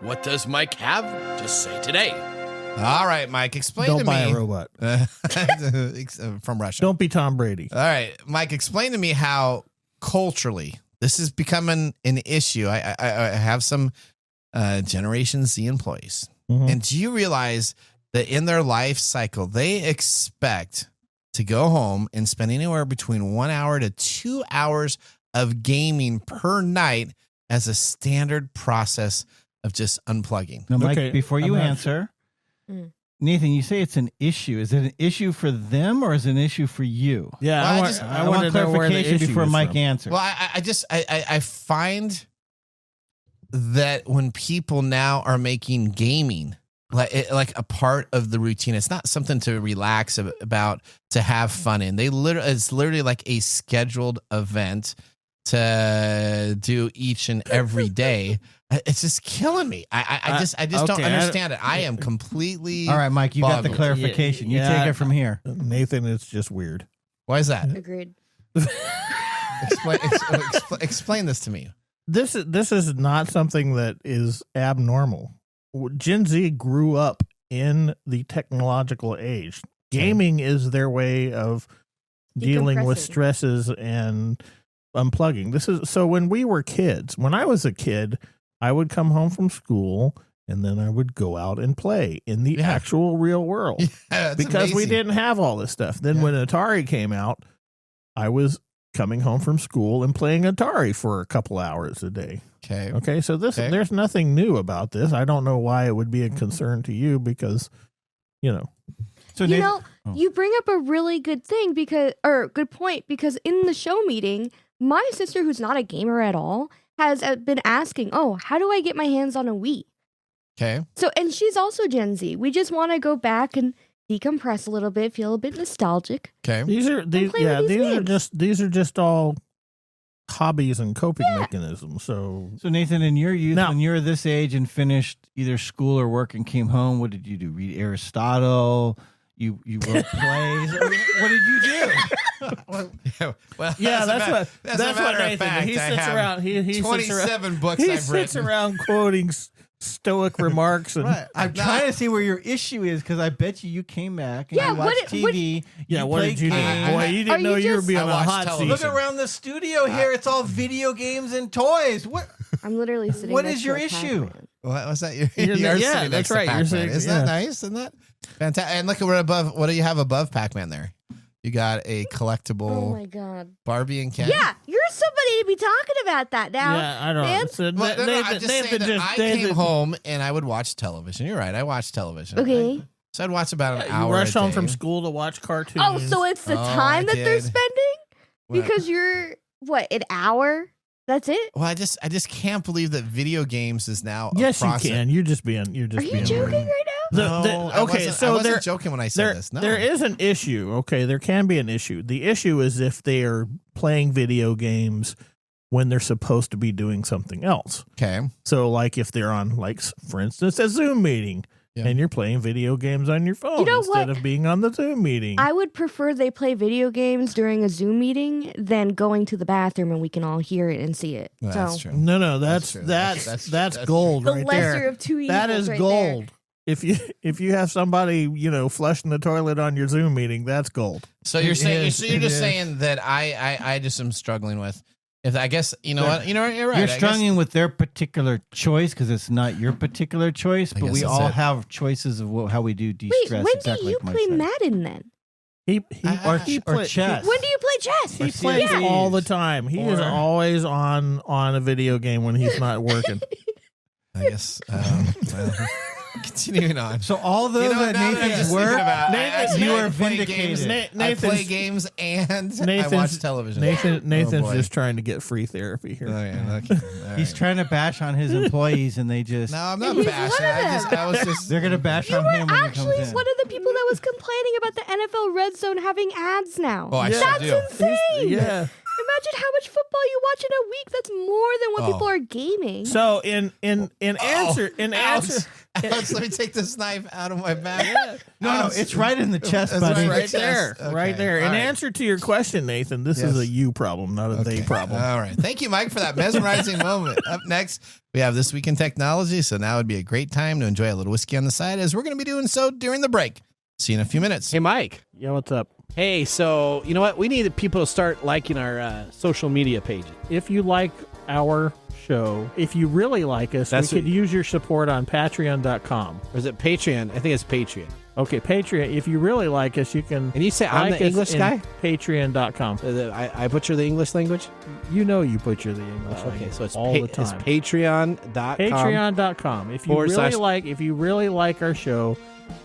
What does Mike have to say today? All right, Mike, explain Don't to buy me. a robot. From Russia. Don't be Tom Brady. All right, Mike, explain to me how culturally this is becoming an issue. I have some Generation Z employees. Mhm. And do you realize that in their life cycle, they expect to go home and spend anywhere between 1 hour to 2 hours of gaming per night as a standard process of just unplugging? Now, Mike, Okay, before you I'm not answer, Mm. Nathan, you say it's an issue. Is it an issue for them or is it an issue for you? Yeah, Well, I want to know where the clarification issue before is Mike from. answers. Well, I find that when people now are making gaming like a part of the routine, it's not something to relax about, to have fun in. It's literally like a scheduled event to do each and every day. It's just killing me. I just don't okay, understand it. I am completely. All right, Mike, you got the boggled. clarification. You Yeah. take it from here. Nathan, it's just weird. Why is that? Agreed. Explain this to me. This is not something that is abnormal. Gen Z grew up in the technological age. Gaming is their way of dealing with Decompressing. stresses and unplugging. This is so when we were kids, when I was a kid, I would come home from school and then I would go out and play in the Yeah. actual real world. Yeah, it's Because we amazing. didn't have all this stuff. Then Yeah. when Atari came out, I was coming home from school and playing Atari for a couple hours a day. Okay. Okay, so Okay. there's nothing new about this. I don't know why it would be a concern to you because, So You Nathan, know, you bring up a really good thing good point, because in the show meeting, my sister, who's not a gamer at all, has been asking, "Oh, how do I get my hands on a Wii?" Okay. So, and she's also Gen Z. We just want to go back and decompress a little bit, feel a bit nostalgic. Okay. These are these are just all hobbies and coping mechanisms. So Nathan, in your youth, Now- when you were this age and finished either school or work and came home, what did you do? Read Aristotle? You wrote plays? What did you do? Well, yeah, that's that's what Nathan. He sits around. He 27 books He I've sits written. around quoting stoic remarks and Right. I'm trying to see where your issue is because I bet you came back and Yeah, you watched TV. what did you do? games. Boy, you Are didn't know you you were just- being I on a watched hot television. Look seat. around the studio here. It's all video games and toys. What? I'm literally sitting. What next is to your a issue? Pac-Man. What was that? Yeah, You're yeah, sitting next that's to right. You're Pac-Man. sitting- Isn't that nice? Isn't that fantastic? And look at what above. What do you have above Pac-Man there? You got a Oh collectible my god. Barbie and Ken. Yeah, you're somebody to be talking about that now. Yeah, I don't man. know. So Well, no, I'm just saying that I came Nathan- home and I would watch television. You're right. I watched television. Okay. So I'd watch about an You hour. rush a home day. from school to watch cartoons. Oh, so it's the Oh, time I that they're did. spending? Well- Because you're what, an hour? That's it? Well, I just can't believe that video games is now. a yes, you process. can. You're just being. You're just Are you being joking rude. right now? I wasn't there, joking when I said this. No, there is an issue. Okay, there can be an issue. The issue is if they are playing video games when they're supposed to be doing something else. Okay. So, like if they're on, like for instance, a Zoom meeting, Yeah. and you're playing video games on your phone You know instead what? of being on the Zoom meeting. I would prefer they play video games during a Zoom meeting than going to the bathroom and we can all hear it and see it. Well, so that's true. no, that's true. that's gold the right lesser there. of two evils. That is right gold. There. If you have somebody flushing the toilet on your Zoom meeting, that's gold. So you're saying is, you're it just is. saying that I just am struggling with. If I guess you're right. You're I guess- struggling with their particular choice because it's not your particular choice, I but guess we that's all it. have choices of how we do Wait, de-stress. when exactly do you like Mike play said. Madden then? Or chess. When do you play chess? He Or plays CFDs. all the time. He is Or- always on a video game when he's not working. I guess. Well, continuing on. So all those Now that that I'm Nathan's just thinking work, about it, Nathan, you I are play vindicated. games- Na- I play Nathan's- games and I Nathan's- watch television. Nathan's boy. just trying to get free therapy here. Oh, yeah, okay. All he's right. trying to bash on his employees, and they just No, I'm not He's bashing. one of I was just. they're gonna bash You on were him when he actually comes in. one of the people that was complaining about the NFL Red Zone having ads now. Oh, I Yeah. sure That's do. insane. Yeah. Imagine how much football you watch in a week. That's more than what Oh. people are gaming. So in answer Alex, let me take this knife out of my back. No, it's right in the chest, That's buddy. right Chest. there, Okay. right there. In All right. answer to your question, Nathan, this is Yes. a you problem, not a they problem. All right. Thank you, Mike, for that mesmerizing moment. Up next, we have This Week in Technology. So now would be a great time to enjoy a little whiskey on the side as we're going to be doing so during the break. See you in a few minutes. Hey, Mike. Yeah, what's up? Hey, so you know what? We need people to start liking our social media pages. If you like our show, if you really like us, That's we could what- use your support on patreon.com. Or is it Patreon? I think it's Patreon. Okay, Patreon. If you really like us, you can And you say I'm like the us English in guy? Patreon.com. I butcher the English language? You know you butcher the English Okay, language so it's all the time. It's Patreon.com. Patreon.com. If you / if you really like our show,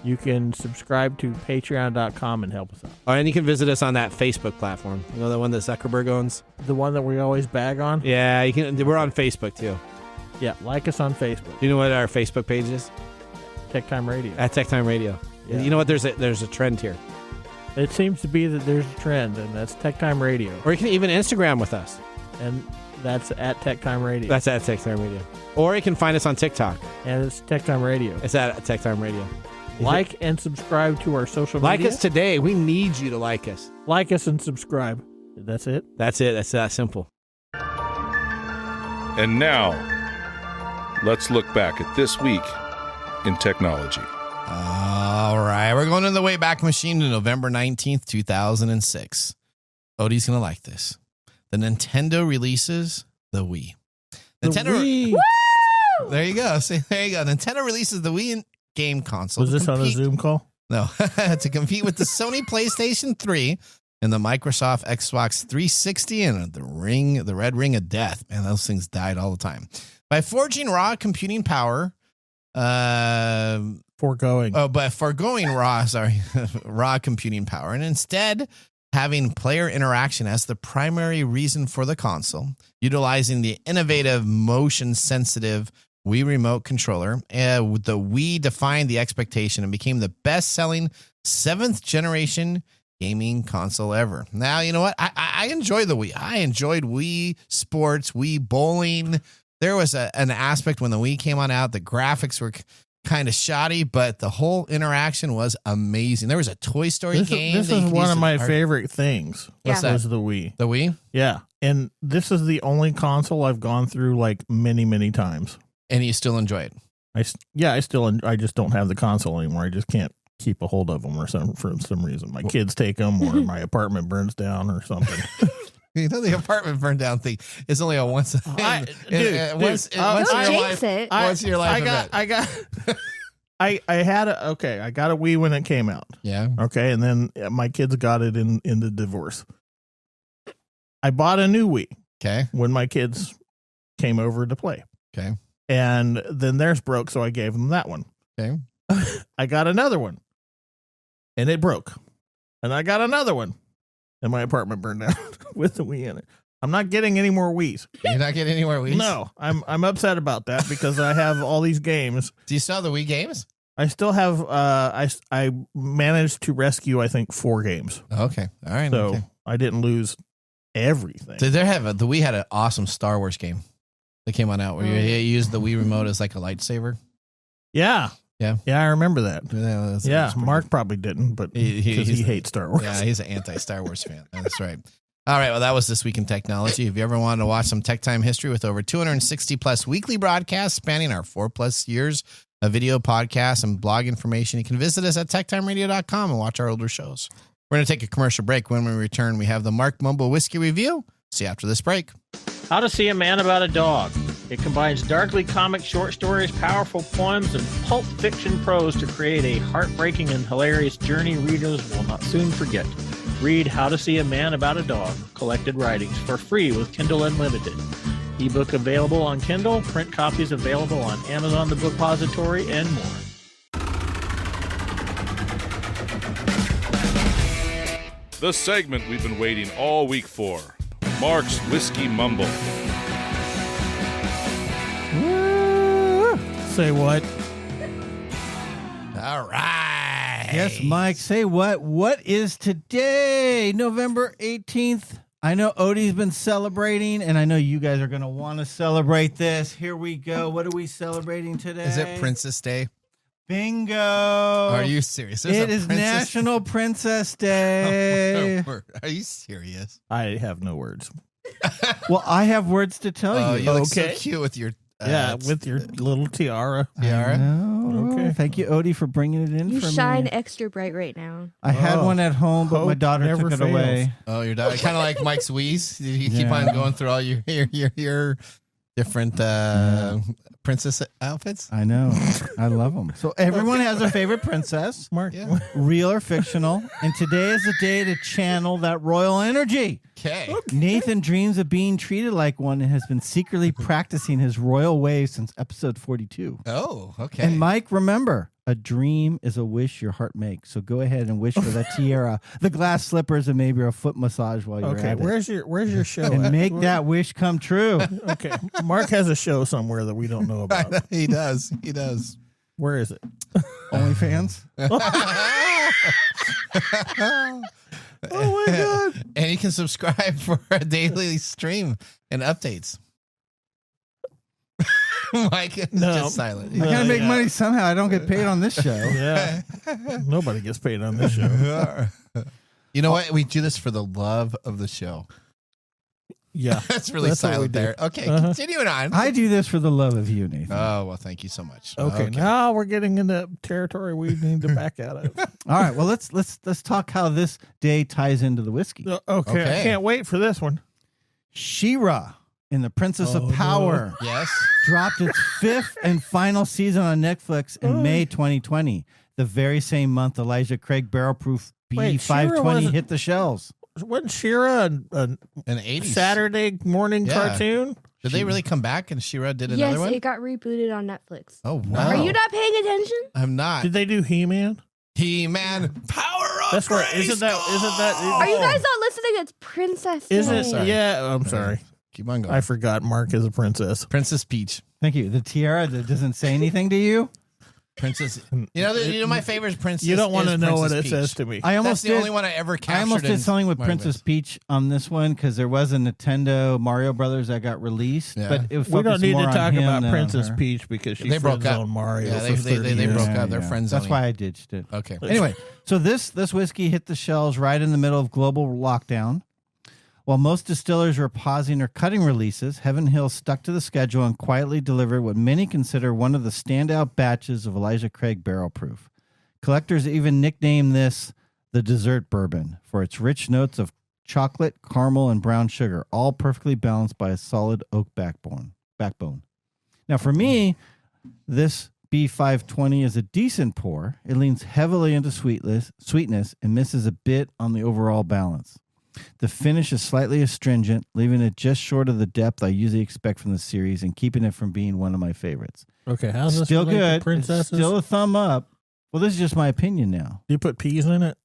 you can subscribe to Patreon.com and help us out. Oh, and you can visit us on that Facebook platform. You know, the one that Zuckerberg owns? The one that we always bag on. Yeah, you can. We're on Facebook, too. Yeah, like us on Facebook. Do you know what our Facebook page is? Tech Time Radio. At TechTime Radio. Yeah. You know what? There's a trend here. It seems to be that there's a trend, and that's Tech Time Radio, Or you can even Instagram with us. and that's at Tech Time Radio, That's at TechTime Radio. Or you can find us on TikTok. and it's Tech Time Radio. It's at TechTime Radio. Like and subscribe to our social Like media. us today. We need you to like us. Like us and subscribe. That's it. That's it. That's that simple. And now, let's look back at this week in technology. All right. We're going in the Wayback Machine to November 19th, 2006. Odie's going to like this. The Nintendo releases the Wii. Nintendo. Wii. There you go. See, there you go. Nintendo releases the Wii game console. Was to this on a compete- Zoom call? No, to compete with the Sony PlayStation 3 and the Microsoft Xbox 360 and the Red Ring of Death. Man, those things died all the time. By forging raw computing power, Foregoing. by foregoing raw computing power, and instead having player interaction as the primary reason for the console, utilizing the innovative motion-sensitive Wii Remote controller. The Wii defined the expectation and became the best-selling 7th-generation gaming console ever. Now, you know what? I enjoy the Wii. I enjoyed Wii Sports, Wii Bowling. There was an aspect when the Wii came on out, the graphics were kind of shoddy, but the whole interaction was amazing. There was a Toy Story game. This is one of my favorite things. What's that? Was the Wii. The Wii? Yeah. And this is the only console I've gone through like many, many times. And you still enjoy it? I just don't have the console anymore. I just can't keep a hold of them for some reason. My kids take them, or my apartment burns down or something. You know, the apartment burned down thing is only a once in your life. Once in your life. I got a Wii when it came out. Yeah. Okay. And then my kids got it in the divorce. I bought a new Wii. Okay. When my kids came over to play. Okay. And then theirs broke, so I gave them that one. Okay. I got another one, and it broke. And I got another one, and my apartment burned down with the Wii in it. I'm not getting any more Wiis. You're not getting any more Wiis? No, I'm upset about that because I have all these games. Do you still have the Wii games? I still have. I managed to rescue, I think, 4 games. Okay, all right. So okay. I didn't lose everything. Did they have the Wii had an awesome Star Wars game that came on out where you used the Wii remote as like a lightsaber? Yeah. Yeah. Yeah, I remember that. Yeah, Mark probably didn't, but because he hates Star Wars. Yeah, he's an anti-Star Wars fan. That's right. All right, well, that was This Week in Technology. If you ever wanted to watch some TechTime history with over 260-plus weekly broadcasts spanning our 4-plus years of video podcasts and blog information, you can visit us at techtimeradio.com and watch our older shows. We're going to take a commercial break. When we return, we have the Mark Mumble Whiskey Review. See you after this break. How to See a Man About a Dog. It combines darkly comic short stories, powerful poems, and pulp fiction prose to create a heartbreaking and hilarious journey readers will not soon forget. Read How to See a Man About a Dog, collected writings, for free with Kindle Unlimited. Ebook available on Kindle, print copies available on Amazon The Bookpository, and more. The segment we've been waiting all week for. Mark's Whiskey Mumble. Say what? All right. Yes, Mike, say what? What is today? November 18th. I know Odie's been celebrating, and I know you guys are going to want to celebrate this. Here we go. What are we celebrating today? Is it Princess Day? Bingo. Are you serious? It is National Princess Day. Are you serious? I have no words. Well, I have words to tell you. You look so cute with your with your little tiara. Okay. Thank you, Odie, for bringing it in You for me. shine extra bright right now. I had one at home, but my daughter never took it fails. away. Oh, your daughter, kind of like Mike's Wheeze. Did you keep on going through all your different princess outfits? I know. I love them. So everyone has a favorite princess, Mark, real or fictional, and today is the day to channel that royal energy. Okay. Nathan dreams of being treated like one and has been secretly practicing his royal ways since episode 42. Oh, okay. And Mike, remember, a dream is a wish your heart makes. So go ahead and wish for that tiara, the glass slippers, and maybe a foot massage while you're at it. Where's your show? And make that wish come true. Okay. Mark has a show somewhere that we don't know about. He does. He does. Where is it? OnlyFans? Oh my God. And you can subscribe for a daily stream and updates. Mike is just silent. I gotta make money somehow. I don't get paid on this show. Yeah. Nobody gets paid on this show. You know what? We do this for the love of the show. Yeah. That's really silent there. Okay, continuing on. I do this for the love of you, Nathan. Oh, well, thank you so much. Okay, now we're getting into territory we need to back out of. All right, well, let's talk how this day ties into the whiskey. Okay. I can't wait for this one. She-Ra in The Princess of Power dropped its 5th and final season on Netflix in May 2020. The very same month, Elijah Craig barrel-proof B520 hit the shelves. Wasn't She-Ra an 80s Saturday morning cartoon? Did they really come back and She-Ra did another one? Yes, it got rebooted on Netflix. Oh, wow. Are you not paying attention? I'm not. Did they do He-Man? He-Man, power That's where isn't that? Are you guys not listening? It's Princess Day. Isn't yeah? I'm sorry. Keep on going. I forgot Mark is a princess. Princess Peach. Thank you. The tiara that doesn't say anything to you. Princess. You know my favorite princess. You don't want to know what it Peach. says to me. That's the only one I ever captured. I almost did something with my Princess list. Peach on this one because there was a Nintendo Mario Brothers that got released. Yeah. But it We don't need to talk about Princess Peach. Peach because she They broke up. on Mario. Yeah, for 30 they years. broke up. They're friends. That's why I ditched it. Okay. Anyway, so this whiskey hit the shelves right in the middle of global lockdown. While most distillers were pausing or cutting releases, Heaven Hill stuck to the schedule and quietly delivered what many consider one of the standout batches of Elijah Craig Barrel Proof. Collectors even nicknamed this the dessert bourbon for its rich notes of chocolate, caramel, and brown sugar, all perfectly balanced by a solid oak backbone. Now, for me, this B520 is a decent pour. It leans heavily into sweetness and misses a bit on the overall balance. The finish is slightly astringent, leaving it just short of the depth I usually expect from the series and keeping it from being one of my favorites. Okay, how's this Still relate to good. Princesses? It's still a thumb up. Well, this is just my opinion now. Do you put peas in it?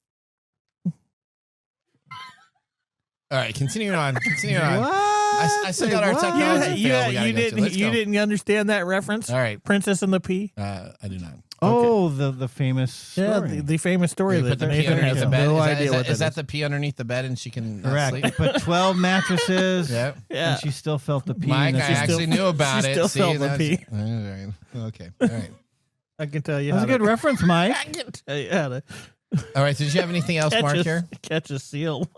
All right, continuing on. What? I still got our technology fail. You didn't understand that reference? All right. Princess and the Pea? I do not. Oh, the famous story. Yeah, the famous story You that put the pea Nathan underneath has the bed. no idea what Is that that the pea underneath the bed and she can Correct. sleep? Put 12 mattresses. Yeah. And she still felt the pee. Mike, in the I actually knew about she it. still See, felt the that's- pee. All right. Okay. All right. I can tell you That's how a good reference, Mike. I can tell you how to All right. Did you have anything else, Mark, here? catch a seal.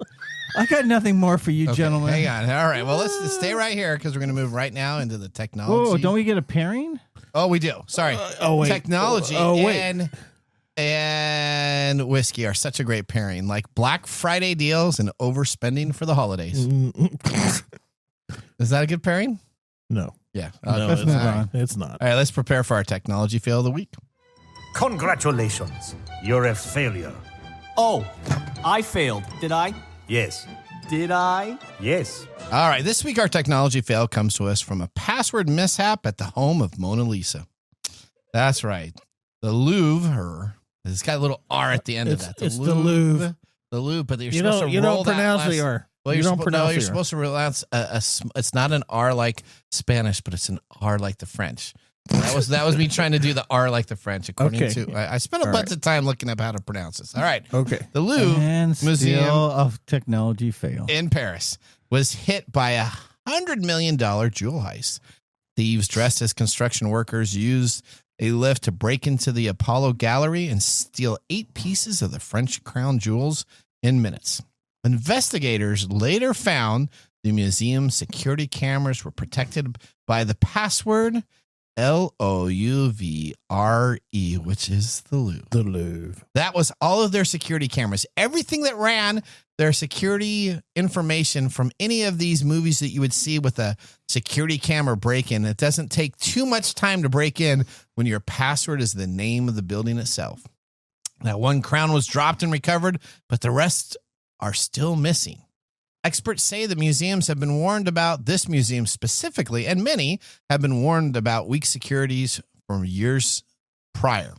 I got nothing more for you, Okay, gentlemen. hang on. All right. Well, let's stay right here because we're going to move right now into the technology. Whoa, don't we get a pairing? Oh, we do. Sorry. Wait. Technology wait. and whiskey are such a great pairing, like Black Friday deals and overspending for the holidays. Is that a good pairing? No. Yeah. No, let's it's move not. on. It's not. All right. Let's prepare for our technology fail of the week. Congratulations, you're a failure. Oh, I failed, did I? Yes. Did I? Yes. All right. This week, our technology fail comes to us from a password mishap at the home of Mona Lisa. That's right. The Louvre. It's got a little R at the end of that. It's the Louvre. The Louvre, but you're You supposed don't, to you roll don't that pronounce last, the R. Well, you you're, don't pronounce you're the R. supposed to pronounce it's not an R like Spanish, but it's an R like the French. That was me trying to do the R like the French, according Okay. to. I spent a All bunch right. of time looking up how to pronounce this. All right. Okay. The Louvre And Museum still of technology fail. in Paris was hit by a $100 million jewel heist. Thieves dressed as construction workers used a lift to break into the Apollo Gallery and steal 8 pieces of the French crown jewels in minutes. Investigators later found the museum's security cameras were protected by the password LOUVRE, which is the Louvre. The Louvre. That was all of their security cameras. Everything that ran their security information from any of these movies that you would see with a security camera break-in. It doesn't take too much time to break in when your password is the name of the building itself. Now, 1 crown was dropped and recovered, but the rest are still missing. Experts say the museums have been warned about this museum specifically, and many have been warned about weak securities from years prior.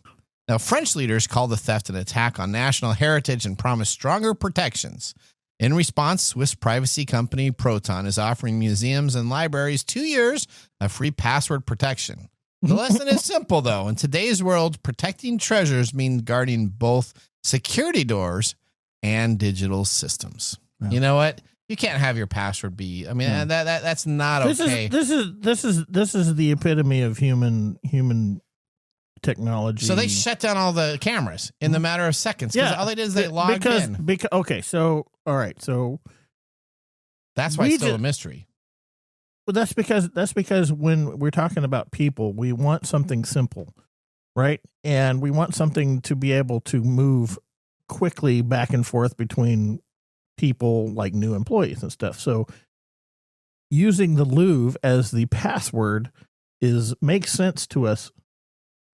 Now, French leaders call the theft an attack on national heritage and promise stronger protections. In response, Swiss privacy company Proton is offering museums and libraries 2 years of free password protection. The lesson is simple, though. In today's world, protecting treasures means guarding both security doors and digital systems. Yeah. You know what? You can't have your password be. I mean, that's not okay. This is the epitome of human technology. So they shut down all the cameras in the matter of seconds. Yeah, all they did is they logged in. Okay, so all right, so that's why it's still a mystery. Well, that's because when we're talking about people, we want something simple, right? And we want something to be able to move quickly back and forth between people, like new employees and stuff. So using the Louvre as the password makes sense to us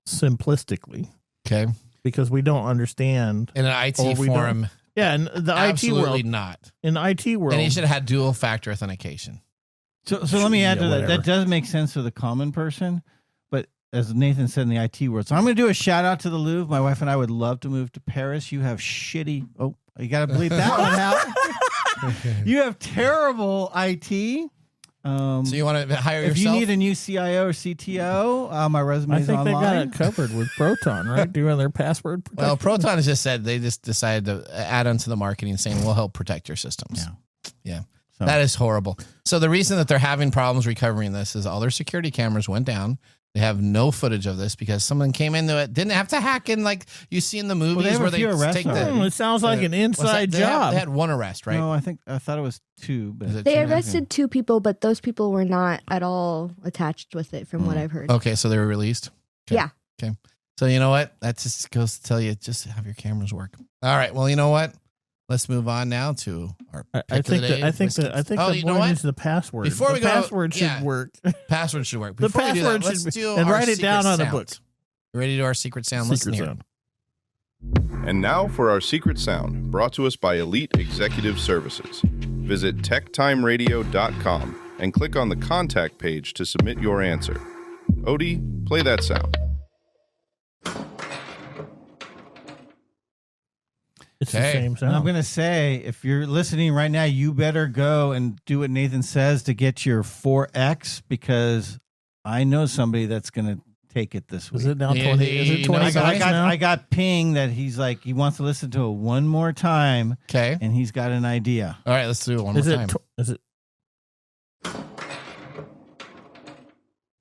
simplistically. Okay. Because we don't understand in an IT forum. Yeah, in the absolutely IT world. Not. In the IT world. And you should have had dual factor authentication. So let me add to that. That does make sense to the common person, but as Nathan said in the IT world. So I'm going to do a shout out to the Louvre. My wife and I would love to move to Paris. You have shitty. Oh, you got to bleep that one out. You have terrible IT. So you want to hire yourself? If you need a new CIO or CTO, my resume is online. I think they got it covered with Proton, right? Doing their password protection. Well, Proton has just said they just decided to add onto the marketing saying we'll help protect your systems. Yeah. So. That is horrible. So the reason that they're having problems recovering this is all their security cameras went down. They have no footage of this because someone came into it, didn't have to hack in like you see in the movies where they take the. It sounds like an inside job. They had one arrest, right? No, I thought it was two. But they arrested 2 people, but those people were not at all attached with it, from what I've heard. Okay, so they were released. Okay. Yeah. Okay. So you know what? That just goes to tell you, just have your cameras work. All right. Well, you know what? Let's move on now to our pick I think of the day. I think the point is the password. Before we go, password should work. Password should work. The Before we do that, password let's do and our write it down on secret a book. sound. Ready to do our secret sound? Listen here. And now for our secret sound, brought to us by Elite Executive Services. Visit techtimeradio.com and click on the contact page to submit your answer. Odie, play that sound. It's the same sound. I'm going to say, if you're listening right now, you better go and do what Nathan says to get your 4X, because I know somebody that's going to take it this week. Is it now 20? Is it 20 I got ping that he's like, he wants to listen to it one more time. Okay. And he's got an idea. All right, let's do it one more time. Is it?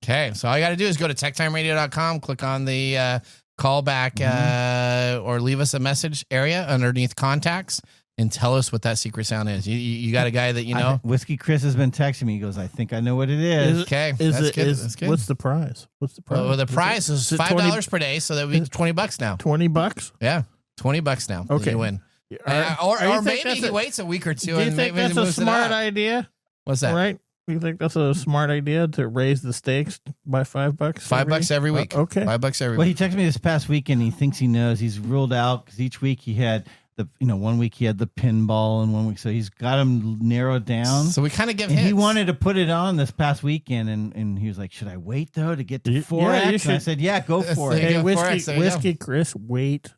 Okay, so all you got to do is go to techtimeradio.com, click on the call back or leave us a message area underneath contacts and tell us what that secret sound is. You got a guy that you know? Whiskey Chris has been texting me. He goes, I think I know what it is. Okay, that's good. What's the prize? Well, the prize is $5 per day, so that would be $20 now. $20? Yeah, $20 now. Okay. You win. Or maybe he waits a week or two. Do you think that's a smart idea? What's that? Right? You think that's a smart idea to raise the stakes by $5? $5 every week. Okay. $5 every week. Well, he texted me this past weekend. He thinks he knows. He's ruled out because each week he had the, 1 week he had the pinball and 1 week. So he's got him narrowed down. So we kind of give hints. hints. He wanted to put it on this past weekend and he was like, should I wait though to get to 4X? Yeah, and I said, yeah, go for it. Hey, Whiskey Chris, wait.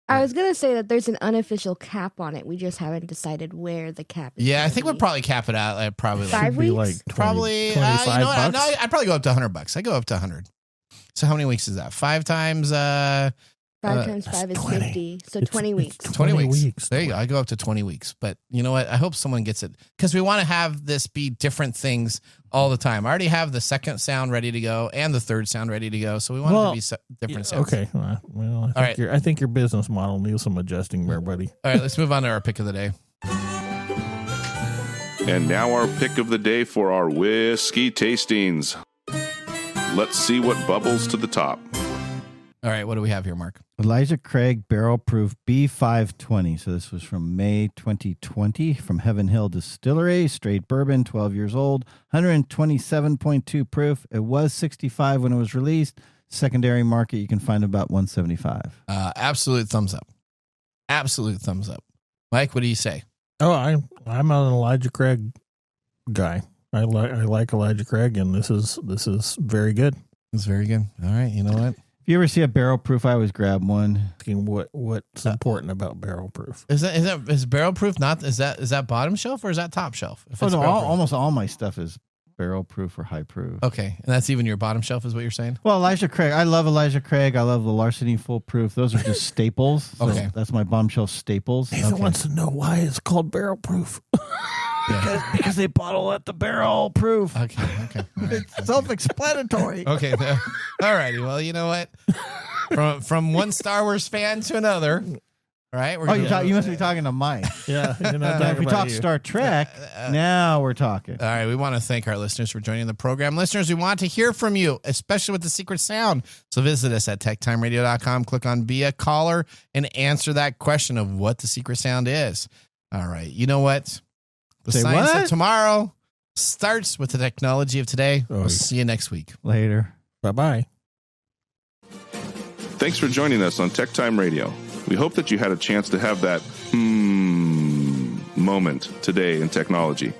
I was going to say that there's an unofficial cap on it. We just haven't decided where the cap is. Yeah, I think we'll probably cap it out at probably 5 weeks. Like 20, probably $25. I'd probably go up to $100. I go up to 100. So how many weeks is that? 5 times 5 times 5 is 20. 50. So 20 weeks. 20 weeks. There you go. I go up to 20 weeks. But you know what? I hope someone gets it because we want to have this be different things all the time. I already have the second sound ready to go and the third sound ready to go. So we want it to be different sounds. Okay. Well, I think your business model needs some adjusting there, buddy. All right. Let's move on to our pick of the day. And now our pick of the day for our whiskey tastings. Let's see what bubbles to the top. All right. What do we have here, Mark? Elijah Craig Barrel Proof B520. So this was from May 2020 from Heaven Hill Distillery. Straight bourbon, 12 years old, 127.2 proof. It was 65 when it was released. Secondary market, you can find about 175. Absolute thumbs up. Absolute thumbs up. Mike, what do you say? Oh, I'm an Elijah Craig guy. I like Elijah Craig, and this is very good. It's very good. All right. You know what? If you ever see a barrel proof, I always grab one. What's important about barrel proof? Is barrel proof not? Is that bottom shelf or is that top shelf? Almost all my stuff is barrel proof or high proof. Okay, and that's even your bottom shelf, is what you're saying? Well, Elijah Craig, I love Elijah Craig. I love the Larceny Full Proof. Those are just staples. So okay, that's my bottom shelf staples. Nathan wants to know why it's called barrel proof. Because they bottle at the barrel proof. Okay. Right. It's self-explanatory. Okay. All righty. Well, you know what? From one Star Wars fan to another. All right. You must be talking to Mike. Yeah. If we talk Star Trek, now we're talking. All right. We want to thank our listeners for joining the program. Listeners, we want to hear from you, especially with the secret sound. So visit us at techtimeradio.com, click on Be a Caller, and answer that question of what the secret sound is. All right. You know what? The science of tomorrow starts with the technology of today. We'll see you next week. Later. Bye-bye. Thanks for joining us on Tech Time Radio. We hope that you had a chance to have that moment today in technology.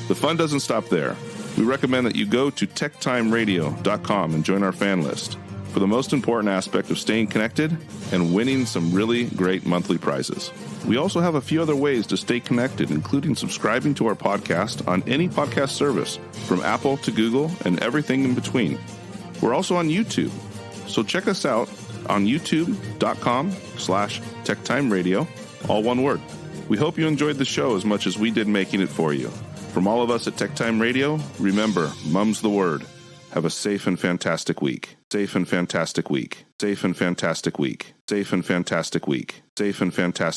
The fun doesn't stop there. We recommend that you go to techtimeradio.com and join our fan list. for the most important aspect of staying connected and winning some really great monthly prizes. We also have a few other ways to stay connected, including subscribing to our podcast on any podcast service, from Apple to Google and everything in between. We're also on YouTube, so check us out on youtube.com/TechTimeRadio, all one word. We hope you enjoyed the show as much as we did making it for you. From all of us at TechTime Radio, remember, Mumm's the word. Have a safe and fantastic week. Safe and fantastic week. Safe and fantastic week. Safe and fantastic week. Safe and fantastic.